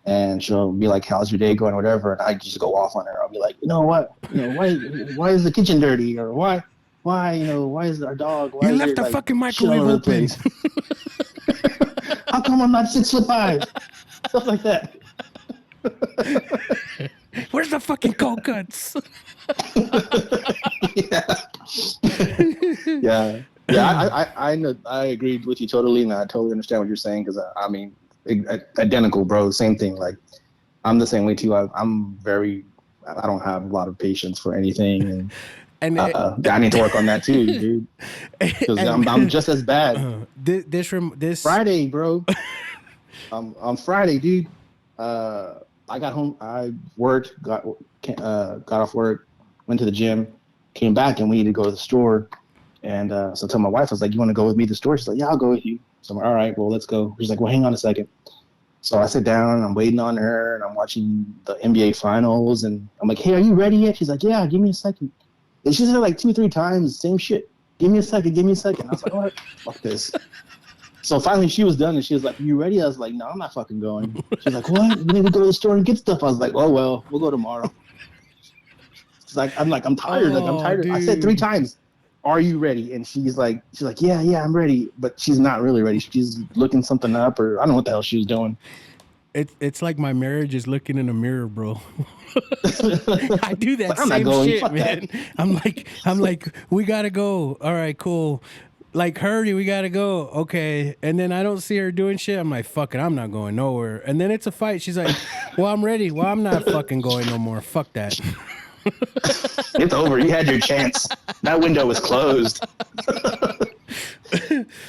and she'll be like, how's your day going, or whatever, and I just go off on her. I'll be like, why is the kitchen dirty, or why is our dog,
you left the fucking microwave open.
How come I'm not 6'5"? Stuff like that.
Where's the fucking cold cuts?
Yeah. I know. I agree with you totally, and I totally understand what you're saying, because I mean, identical, bro. Same thing. Like, I'm the same way too. I don't have a lot of patience for anything, and I need to work on that too, dude. Because I'm just as bad.
This
Friday, bro. On Friday, dude. I got home. I worked. Got off work. Went to the gym. Came back, and we needed to go to the store. And so I told my wife, I was like, "You want to go with me to the store?" She's like, "Yeah, I'll go with you." So I'm like, "All right, well, let's go." She's like, "Well, hang on a second." So I sit down, and I'm waiting on her, and I'm watching the NBA Finals, and I'm like, "Hey, are you ready yet?" She's like, "Yeah, give me a second." And she said like 2-3 times, same shit. Give me a second. I was like, all right, fuck this. So finally she was done, and she was like, you ready? I was like, no, I'm not fucking going. She's like, what? You need to go to the store and get stuff. I was like, oh, well, we'll go tomorrow. It's like, I'm tired. I'm tired. Dude. I said 3 times, are you ready? And she's like, yeah, I'm ready. But she's not really ready. She's looking something up, or I don't know what the hell she was doing.
It's like my marriage is looking in a mirror, bro. I do that
I'm
same shit,
Fuck
man.
That.
I'm like, we gotta go. All right, cool. Like, hurry, we gotta go. Okay. And then I don't see her doing shit. I'm like, fuck it, I'm not going nowhere. And then it's a fight. She's like, well, I'm ready. Well, I'm not fucking going no more. Fuck that.
It's over. You had your chance. That window was closed.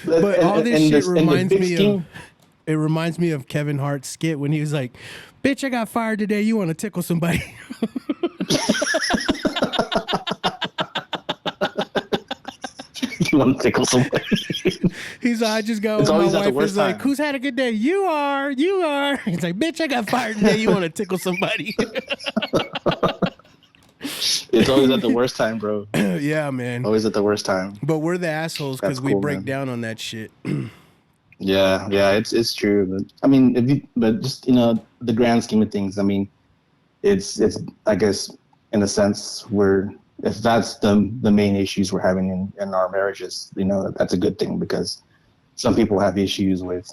But all this shit reminds me of. It reminds me of Kevin Hart's skit when he was like, bitch, I got fired today. You want to tickle somebody?
You want to tickle somebody?
He's like, I just got with my wife. He's like, who's had a good day? You are. He's like, bitch, I got fired today. You want to tickle somebody?
It's always at the worst time, bro.
Yeah, man.
Always at the worst time.
But we're the assholes because we break down on that shit.
Yeah, it's true. But I mean, but just the grand scheme of things, I mean, it's I guess in a sense if that's the main issues we're having in our marriages, that's a good thing, because some people have issues with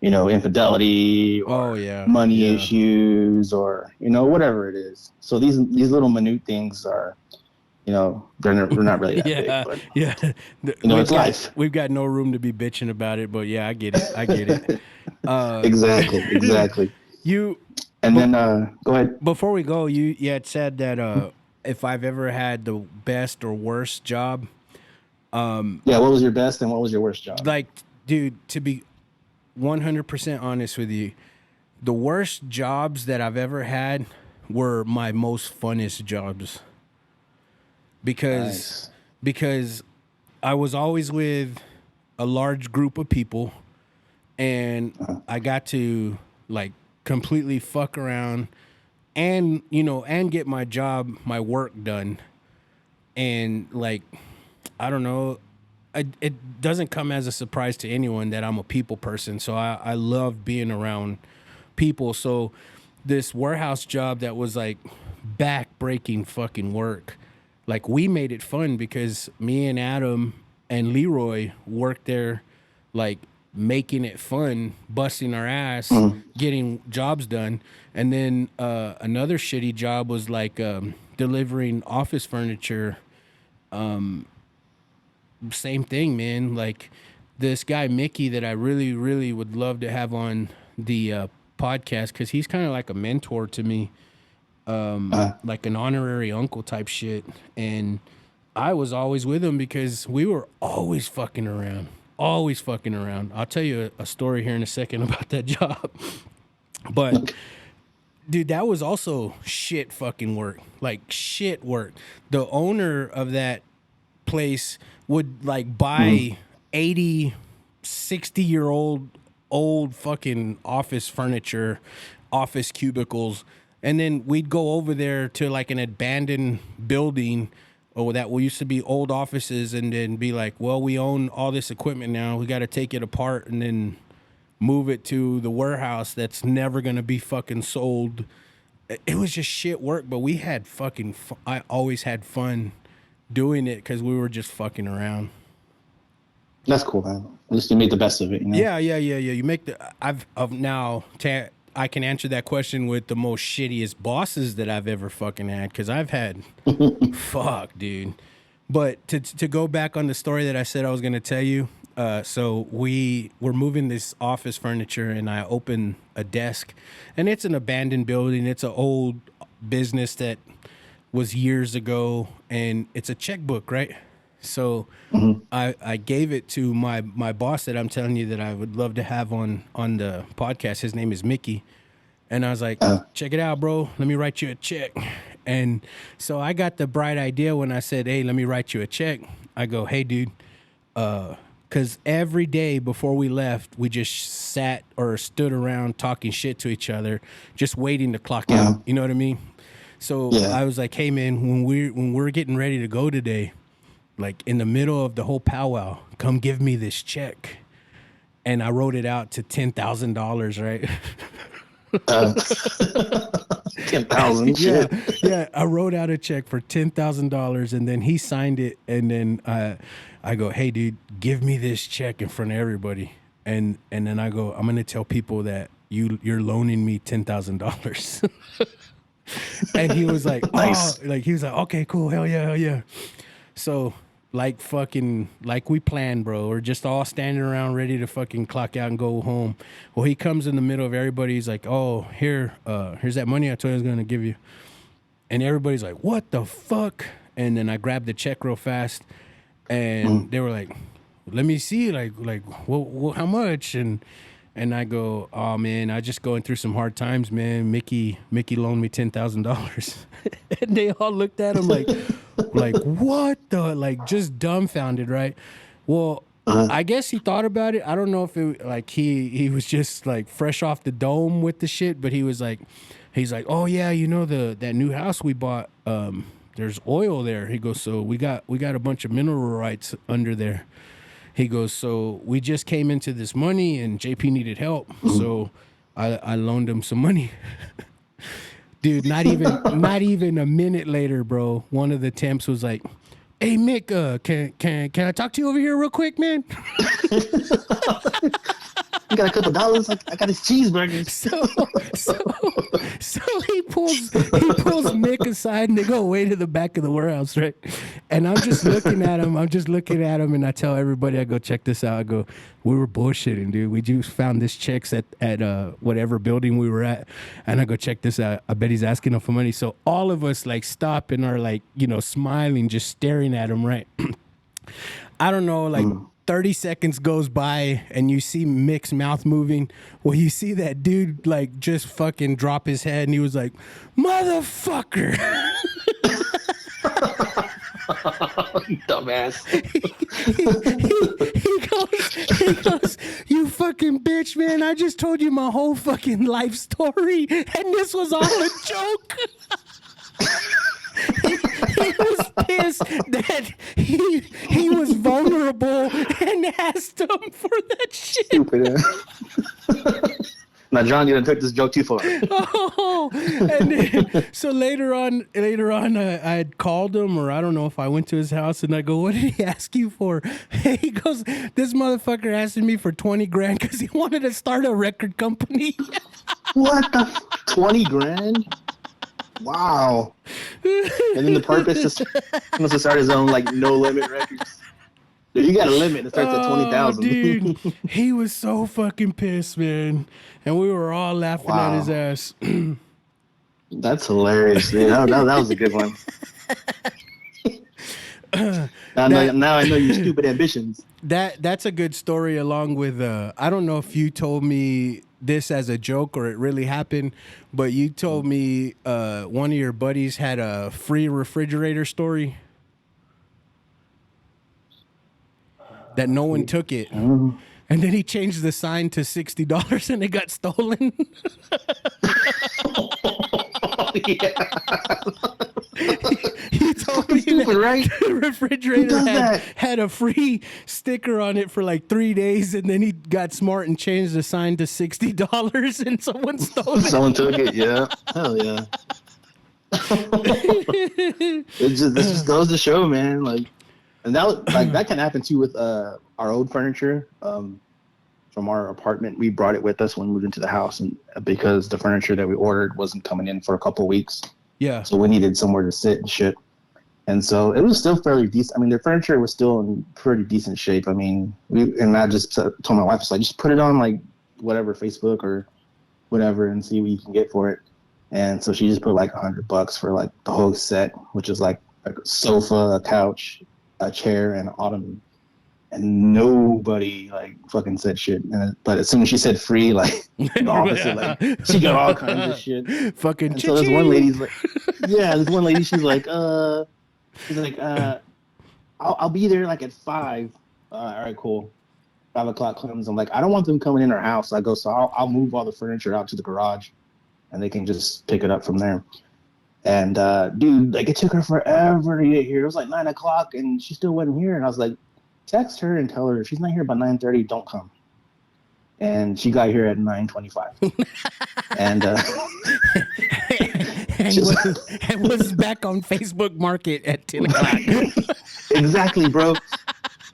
infidelity or money issues or, whatever it is. So these little minute things are, they're not really that big, but it's life.
We've got no room to be bitching about it, but yeah, I get it.
Exactly. Then go ahead.
Before we go, you had said that if I've ever had the best or worst job.
What was your best and what was your worst job?
Like, dude, to be 100% honest with you, the worst jobs that I've ever had were my most funnest jobs. Because I was always with a large group of people, and I got to like completely fuck around and get my work done. And like, I don't know, it doesn't come as a surprise to anyone that I'm a people person. So I love being around people. So this warehouse job that was like back-breaking fucking work, like we made it fun because me and Adam and Leroy worked there, like making it fun, busting our ass, getting jobs done. And then another shitty job was like delivering office furniture. Same thing, man. Like this guy Mickey that I really, really would love to have on the podcast because he's kind of like a mentor to me, like an honorary uncle type shit. And I was always with him because we were always fucking around. I'll tell you a story here in a second about that job. But dude, that was also shit fucking work. Like shit work. The owner of that place would like buy 80, 60-year-old fucking office furniture, office cubicles, and then we'd go over there to like an abandoned building that used to be old offices, and then be like, well, we own all this equipment now. We got to take it apart and then move it to the warehouse that's never going to be fucking sold. It was just shit work, but we had fucking I always had fun doing it because we were just fucking around.
That's cool, man. At least you made the best of it,
Yeah. You make I can answer that question with the most shittiest bosses that I've ever fucking had, because I've had fuck, dude. But to go back on the story that I said I was going to tell you, so we were moving this office furniture, and I opened a desk, and it's an abandoned building. It's an old business that was years ago, and it's a checkbook, right? So I gave it to my boss that I'm telling you that I would love to have on the podcast. His name is Mickey. And I was like, check it out, bro. Let me write you a check. And so I got the bright idea when I said, hey, let me write you a check. I go, hey, dude, because every day before we left, we just sat or stood around talking shit to each other, just waiting to clock out. You know what I mean? So I was like, hey, man, when we're getting ready to go today, like in the middle of the whole powwow, come give me this check. And I wrote it out to $10,000, right?
10,000.
Yeah. I wrote out a check for $10,000, and then he signed it. And then I go, hey, dude, give me this check in front of everybody. And then I go, I'm gonna tell people that you're loaning me $10,000. And he was like, nice. He was like, okay, cool, hell yeah. So like we planned, bro. We're just all standing around ready to fucking clock out and go home. Well, he comes in the middle of everybody. He's like, oh, here's that money I told you I was going to give you. And everybody's like, what the fuck? And then I grabbed the check real fast, and they were like, let me see, like, well, how much? And I go, oh man, I just going through some hard times, man. Mickey loaned me $10,000. And they all looked at him like what the, like, just dumbfounded, right? Well, I guess he thought about it. I don't know if it, like, he was just like fresh off the dome with the shit, but he's like, oh yeah, that new house we bought, there's oil there. He goes, so we got a bunch of mineral rights under there. He goes, so we just came into this money, and JP needed help, so I loaned him some money. Dude, not even a minute later, bro, one of the temps was like, hey, Mick, can I talk to you over here real quick, man?
You got a couple dollars? I got his cheeseburgers.
So he pulls Mick aside and they go way to the back of the warehouse, right? And I'm just looking at him. And I tell everybody, I go, check this out. I go, we were bullshitting, dude. We just found this checks at whatever building we were at. And I go, check this out. I bet he's asking him for money. So all of us like stop and are like, smiling, just staring at him, right? I don't know, like 30 seconds goes by and you see Mick's mouth moving. Well, you see that dude like just fucking drop his head and he was like, motherfucker.
Dumbass.
He goes, you fucking bitch, man. I just told you my whole fucking life story and this was all a joke. He was pissed that he was vulnerable and asked him for that shit.
Stupid. Now, John, you done took this joke too far.
Oh, and then, so later on, I had called him, or I don't know if I went to his house, and I go, "What did he ask you for?" He goes, "This motherfucker asking me for 20 grand because he wanted to start a record company."
What the 20 grand? Wow. And then the purpose is he must have started his own like No Limit Records. Dude, you got a limit. It starts at 20,000.
Dude, he was so fucking pissed, man, and we were all laughing at his ass.
That's hilarious, man. That was a good one. Now I know your stupid ambitions.
That's a good story. Along with I don't know if you told me this as a joke or it really happened, but you told me one of your buddies had a free refrigerator story that no one took it, and then he changed the sign to $60 and it got stolen.
Yeah.
He told me
Stupid, right?
The refrigerator had a free sticker on it for like 3 days, and then he got smart and changed the sign to $60, and someone stole it.
Someone took it, yeah. Hell yeah. This just goes to show, man. Like, and that can happen too with our old furniture. From our apartment, we brought it with us when we moved into the house, and because the furniture that we ordered wasn't coming in for a couple of weeks. Yeah. So we needed somewhere to sit and shit. And so it was still fairly decent. I mean, the furniture was still in pretty decent shape. I mean, I just told my wife, it's like, just put it on like whatever, Facebook or whatever, and see what you can get for it. And so she just put like $100 for like the whole set, which is like a sofa, a couch, a chair, and an ottoman. And nobody like fucking said shit. But as soon as she said free, like the opposite, like she got all kinds of shit.
Fucking.
So there's one lady's like, there's one lady. She's like, I'll be there like at 5. All right, cool. 5 o'clock comes. I'm like, I don't want them coming in our house. I go, so I'll move all the furniture out to the garage, and they can just pick it up from there. And dude, like it took her forever to get here. It was like 9 o'clock, and she still wasn't here. And I was like, text her and tell her if she's not here by 9:30, don't come. And she got here at 9:25. And
was back on Facebook Market at 10 o'clock.
Exactly, bro.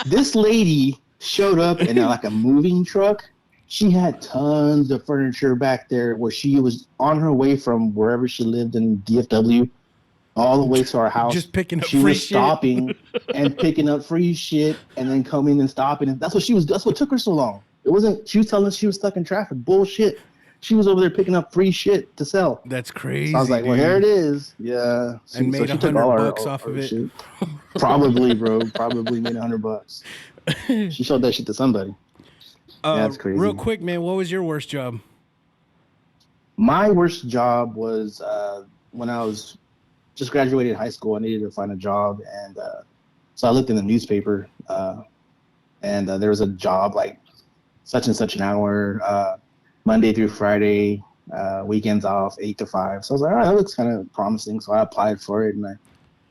This lady showed up in like a moving truck. She had tons of furniture back there where she was on her way from wherever she lived in DFW all the way to our house.
Just picking up
she
free
was
shit.
Stopping and picking up free shit and then coming and stopping. And that's what took her so long. It wasn't, she was telling us she was stuck in traffic. Bullshit. She was over there picking up free shit to sell.
That's crazy.
So I was like, well, here it is. Yeah.
And made $100 off of it.
Shit. Probably, bro. Probably made $100. She showed that shit to somebody. That's crazy.
Real quick, man, what was your worst job?
My worst job was when I was just graduated high school. I needed to find a job, and so I looked in the newspaper, and there was a job like such and such an hour, Monday through Friday, weekends off, 8 to 5. So I was like, all right, that looks kind of promising. So I applied for it, and I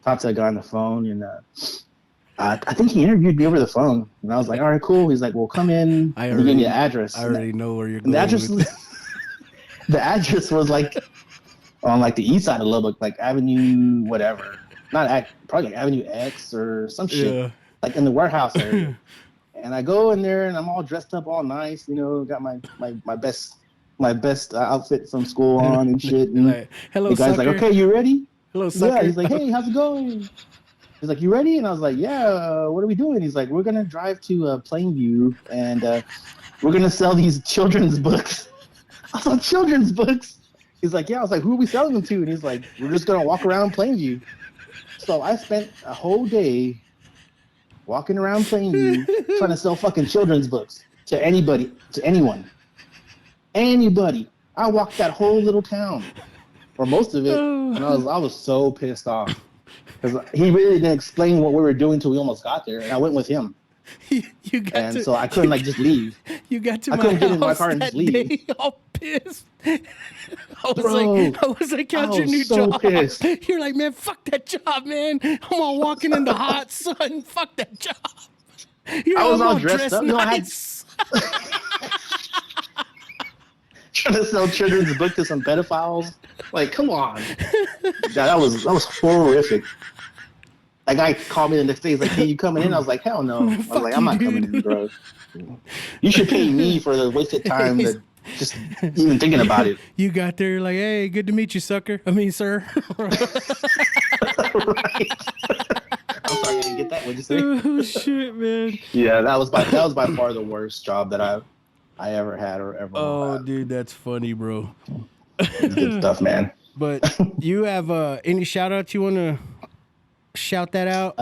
talked to a guy on the phone, and I think he interviewed me over the phone, and I was like, all right, cool. He's like, well, come in. He gave me the address.
I already know where you're going.
The address was like on like the east side of Lubbock, like Avenue whatever, probably like Avenue X or some shit, like in the warehouse area. And I go in there and I'm all dressed up, all nice, got my best outfit from school on and shit. And
like, hello,
the guy's
sucker.
like, okay, you ready?
Hello, sucker.
Yeah, he's like, hey, how's it going? He's like, you ready? And I was like, yeah, what are we doing? He's like, we're going to drive to Plainview and we're going to sell these children's books. I was like, children's books? He's like, yeah. I was like, who are we selling them to? And he's like, we're just going to walk around Plainview. So I spent a whole day walking around Plainview trying to sell fucking children's books to anybody, to anyone. Anybody. I walked that whole little town, or most of it, and I was so pissed off. Because he really didn't explain what we were doing until we almost got there, and I went with him. So I couldn't just leave.
You got to
I
my
couldn't get in my
house
car and
that
just leave.
day, all pissed. I was like, how's your new
so
job?
Pissed.
You're like, man, fuck that job, man. I'm all walking in the hot sun. Fuck that job.
I was all dressed up.
Nice.
Trying to sell children's book to some pedophiles. Like, come on. That was horrific. That guy called me the next day. He's like, hey, you coming in? I was like, hell no. I was like, I'm not coming in, bro. You should pay me for the wasted time that just even thinking about it.
You got there, like, hey, good to meet you, sucker. I mean, sir.
Right. I'm sorry, I didn't get that. What'd you say?
Oh shit, man.
Yeah, that was by far the worst job that I ever had or ever.
Oh, dude, that's funny, bro.
Good stuff, man.
But you have any shout outs you want to shout that out?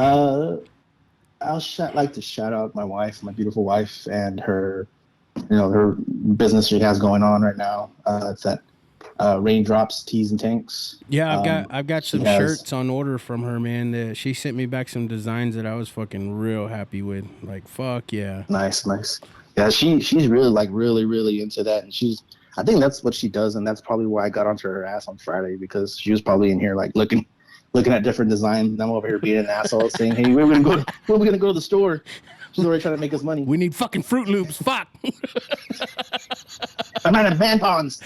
Like to shout out my wife, my beautiful wife, and her, her business she has going on right now. It's at Raindrops Tees and Tanks.
Yeah, I've got some shirts on order from her, man. She sent me back some designs that I was fucking real happy with. Like, fuck yeah.
Nice. Yeah, she's really really into that, and I think that's what she does, and that's probably why I got onto her ass on Friday, because she was probably in here like looking at different designs, and I'm over here being an asshole saying, hey, when are we gonna go to the store? She's already trying to make us money.
We need fucking Fruit Loops. Fuck.
I'm out of tampons.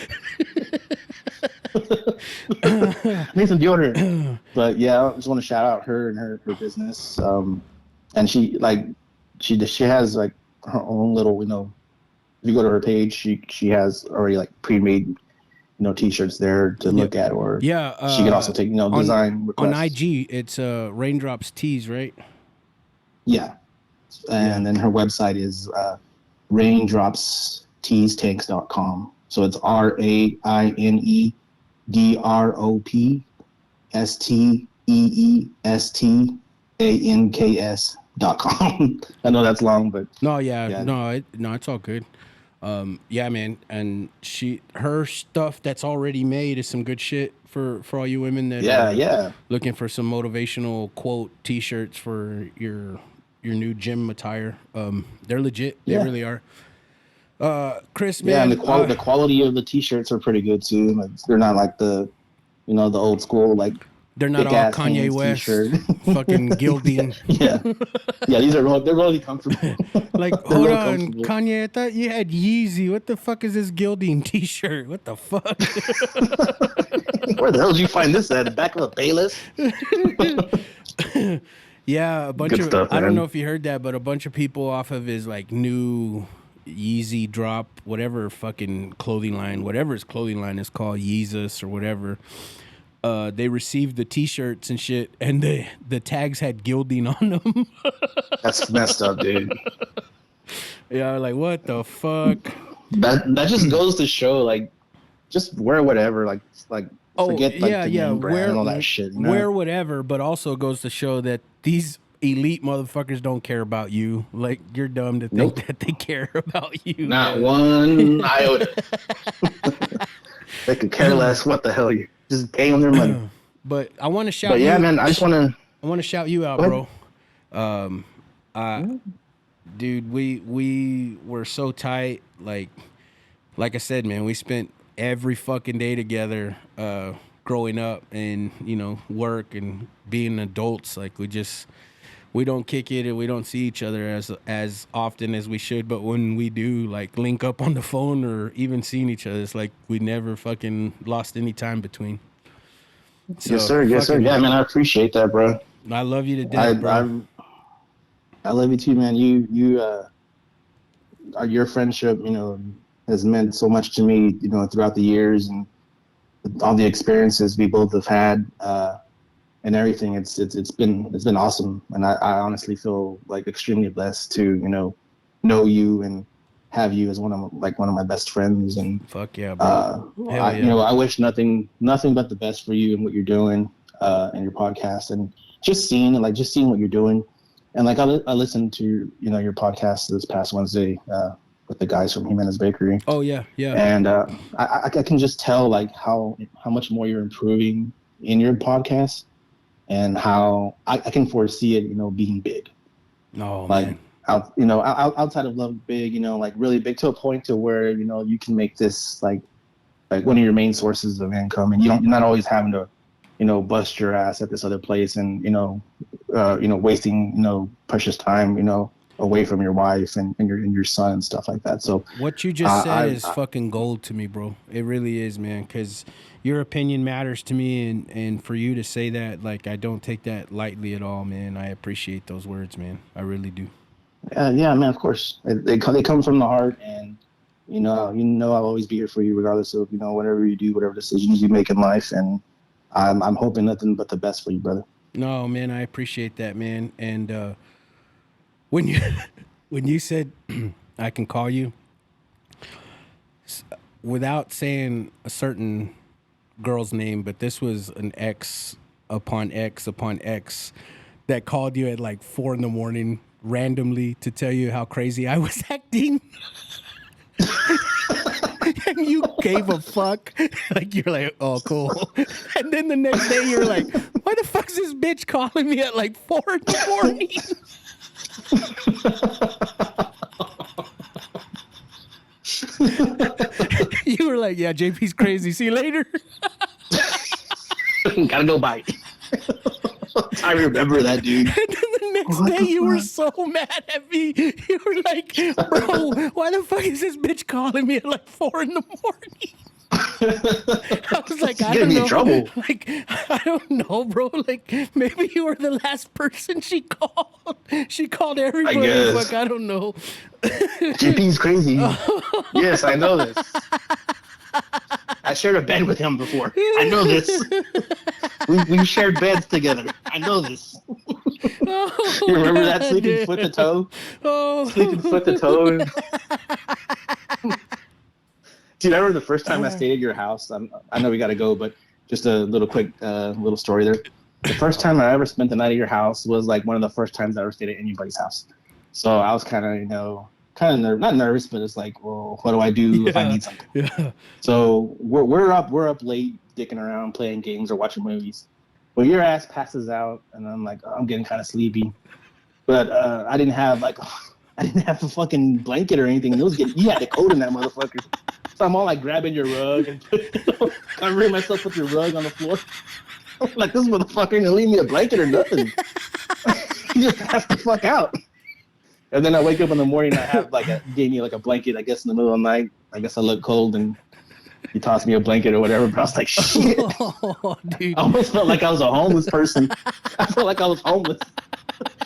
Need some deodorant. But yeah, I just want to shout out her and her business. And she has like her own little, if you go to her page, she has already like pre-made, t-shirts there to look at, or she can also take, design requests.
On IG, it's Raindrops Tees, right?
Yeah. And then her website is raindropsteestanks.com. So it's RAINDROPSTEESTANKS.com. I know that's long, but
no, it's all good. Yeah, man, and her stuff that's already made is some good shit for all you women that are looking for some motivational quote t-shirts for your new gym attire. They're legit. They really are. Chris, man.
Yeah, and the quality of the t-shirts are pretty good too. Like, they're not like the the old school like.
They're not all Kanye West fucking gilding.
Yeah, these are they're really comfortable.
Like, hold on, Kanye, I thought you had Yeezy. What the fuck is this gilding t-shirt? What the fuck?
Where the hell did you find this at? The back of a Bayless?
Yeah, a bunch of stuff, I don't know if you heard that, but a bunch of people off of his like new Yeezy drop, whatever fucking clothing line, whatever his clothing line is called, Yeezus or whatever. They received the t-shirts and shit, and the tags had gilding on them.
That's messed up, dude.
Yeah, like what the fuck?
That just goes to show, like, just wear whatever, like forget like the name brand and all that shit.
Wear whatever, but also goes to show that these elite motherfuckers don't care about you. Like, you're dumb to think that they care about you.
Not one iota. They could care less. What the hell? You just pay them their money.
But I want to shout.
But yeah, man, I want
to shout you out, bro. Dude, we were so tight. Like I said, man, we spent every fucking day together, growing up, and work and being adults. Like, we don't kick it and we don't see each other as often as we should, but when we do, like, link up on the phone or even seeing each other, it's like we never fucking lost any time between. So,
yes, sir. Yeah, man, I appreciate that, bro.
I love you to death, bro.
I love you too, man. You your friendship, has meant so much to me, throughout the years and all the experiences we both have had, and everything. It's been awesome, and I honestly feel like extremely blessed to know you and have you as one of my best friends. And
fuck yeah, bro.
I wish nothing but the best for you and what you're doing, and your podcast, and just seeing what you're doing. And like I listened to your podcast this past Wednesday with the guys from Jimenez Bakery.
Oh yeah.
And I can just tell like how much more you're improving in your podcast, and how I can foresee it being big.
No,
like
man.
Outside of Love Big, like really big, to a point to where you can make this like one of your main sources of income, and you're not always having to bust your ass at this other place, and wasting precious time away from your wife and your son and stuff like that. So
what you just said is fucking gold to me, bro. It really is, man, because your opinion matters to me, and for you to say that, like, I don't take that lightly at all, man. I appreciate those words, man. I really do.
Yeah, man, of course. They come from the heart, and I'll always be here for you regardless of whatever you do, whatever decisions you make in life, and I'm hoping nothing but the best for you, brother.
No, man, I appreciate that, man. And when you said I can call you, without saying a certain girl's name, but this was an ex upon ex upon ex that called you at like 4 a.m. randomly to tell you how crazy I was acting. And you gave a fuck. Like, you're like, oh, cool. And then the next day you're like, why the fuck's this bitch calling me at like 4 a.m? You were like, yeah, JP's crazy. See you later.
Gotta go bite. I remember that, dude.
And then the next day you were so mad at me. You were like, bro, why the fuck is this bitch calling me at like 4 a.m? I was like, I don't know.
Trouble.
Like, I don't know, bro. Like, maybe you were the last person she called. She called everybody.
I guess.
Like, I don't know.
JP's crazy. Yes, I know this. I shared a bed with him before. I know this. We shared beds together. I know this.
Oh,
you remember
God,
that sleeping
dude.
foot to toe?
Oh,
Sleeping foot to toe. Dude, I remember the first time I stayed at your house. I know we got to go, but just a little quick little story there. The first time I ever spent the night at your house was like one of the first times I ever stayed at anybody's house. So I was kind of, not nervous, but it's like, well, what do I do if I need something?
Yeah.
So we're up late, dicking around, playing games or watching movies. Well, your ass passes out, and I'm like, I'm getting kind of sleepy. But I didn't have a fucking blanket or anything. And you had the coat in that motherfucker. So I'm all like grabbing your rug and covering myself with your rug on the floor. I'm like, this motherfucker ain't gonna leave me a blanket or nothing. He just passed the fuck out. And then I wake up in the morning and I have gave me a blanket, I guess, in the middle of the night. I guess I look cold and he tossed me a blanket or whatever, but I was like, shit.
Oh, dude.
I almost felt like I was a homeless person. I felt like I was homeless.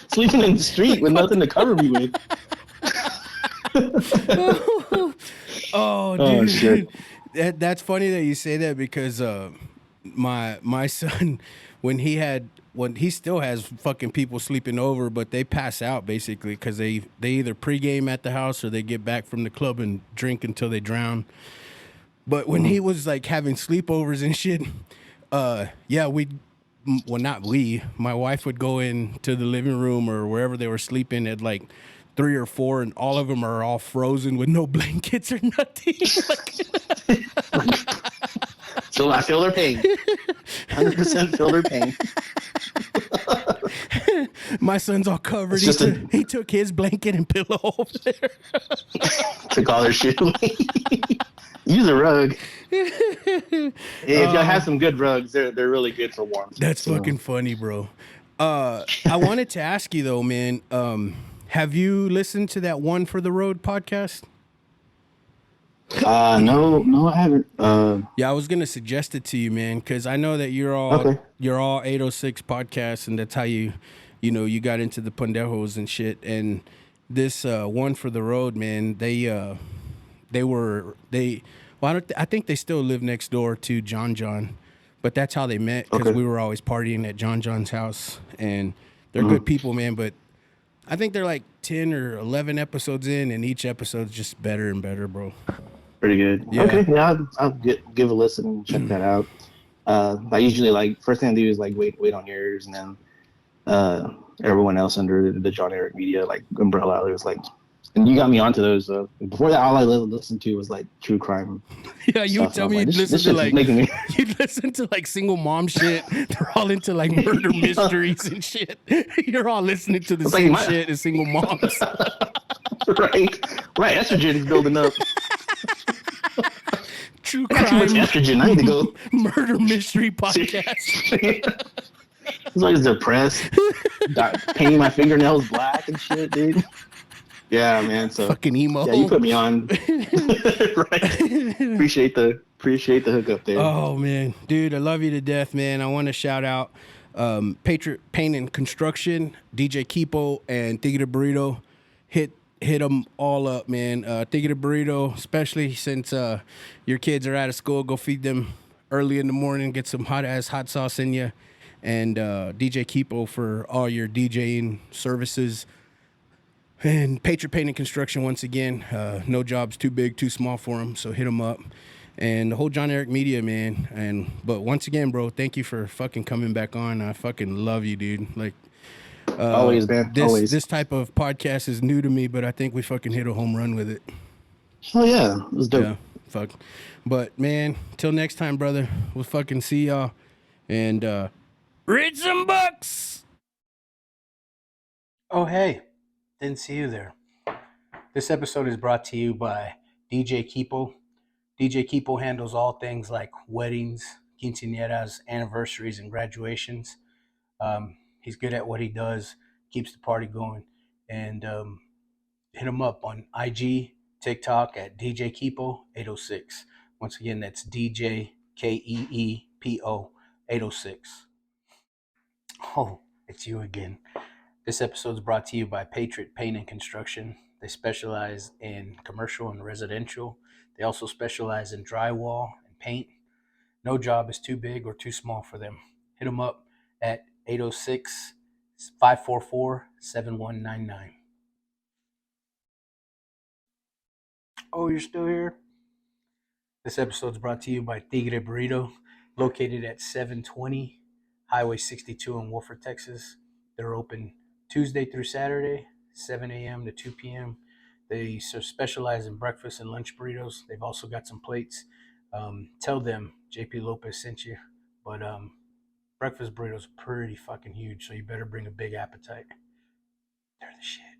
Sleeping in the street with nothing to cover me with.
Oh, dude.
Oh, shit.
That's funny that you say that because my son, when he still has fucking people sleeping over, but they pass out basically because they either pregame at the house or they get back from the club and drink until they drown. But when he was like having sleepovers and shit, my wife would go into the living room or wherever they were sleeping at like 3 or 4, and all of them are all frozen with no blankets or nothing.
So I feel their pain. 100% feel their pain.
My son's all covered. He took his blanket and pillow over there.
Took all their shit away. Use a rug. If y'all have some good rugs, they're really good for warmth.
That's fucking funny, bro. I wanted to ask you though, man. Have you listened to that One for the Road podcast?
No, I haven't.
Yeah, I was gonna suggest it to you, man, because I know that you're all 806 podcasts, and that's how you got into the pendejos and shit. And this one for the road, man. Well, I think they still live next door to John, but that's how they met because
Okay.
we were always partying at John's house, and they're good people, man. But I think they're like 10 or 11 episodes in, and each episode's just better and better, bro.
Pretty good.
Yeah.
Okay, yeah, I'll give a listen and check that out. I usually like first thing I do is like wait on yours, and then everyone else under the John Eric Media like umbrella is like, and you got me onto those. Before that, all I listened to was like true crime.
Yeah, you would tell me
Like,
you'd
this
listen to
shit's
like
making me
you'd listen to like single mom shit. They're all into like murder mysteries and shit. You're all listening to the
like,
same shit as single moms.
right. Estrogen's building up.
True
I got too much
crime
estrogen. I need to go.
murder mystery podcast.
It's like depressed, painting my fingernails black and shit, dude. Yeah, man. So
Fucking emo.
yeah, you put me on. Right. Appreciate the hookup there.
Oh man, dude, I love you to death, man. I want to shout out Patriot Paint and Construction, DJ Kipo, and Tigre Burrito. Hit them all up, man. Tigre Burrito, especially since your kids are out of school, go feed them early in the morning. Get some hot sauce in you, and DJ Kipo for all your DJing services. And Patriot Paint and Construction, once again, no job's too big, too small for them, so hit them up. And the whole John Eric Media, man. But once again, bro, thank you for fucking coming back on. I fucking love you, dude. Like,
Always, man. Always.
This type of podcast is new to me, but I think we fucking hit a home run with it.
Oh yeah, it was dope.
Yeah, fuck. But man, till next time, brother. We'll fucking see y'all. And read some books. Oh hey. Didn't see you there. This episode is brought to you by DJ Kipo. DJ Kipo handles all things like weddings, quinceañeras, anniversaries, and graduations. He's good at what he does, keeps the party going. And hit him up on IG, TikTok at DJ Kipo 806. Once again, that's DJ KEEPO 806. Oh, it's you again. This episode is brought to you by Patriot Paint and Construction. They specialize in commercial and residential. They also specialize in drywall and paint. No job is too big or too small for them. Hit them up at 806-544-7199. Oh, you're still here? This episode is brought to you by Tigre Burrito, located at 720 Highway 62 in Wolford, Texas. They're open Tuesday through Saturday, 7 a.m. to 2 p.m. They specialize in breakfast and lunch burritos. They've also got some plates. Tell them JP Lopez sent you. But breakfast burritos are pretty fucking huge, so you better bring a big appetite. They're the shit.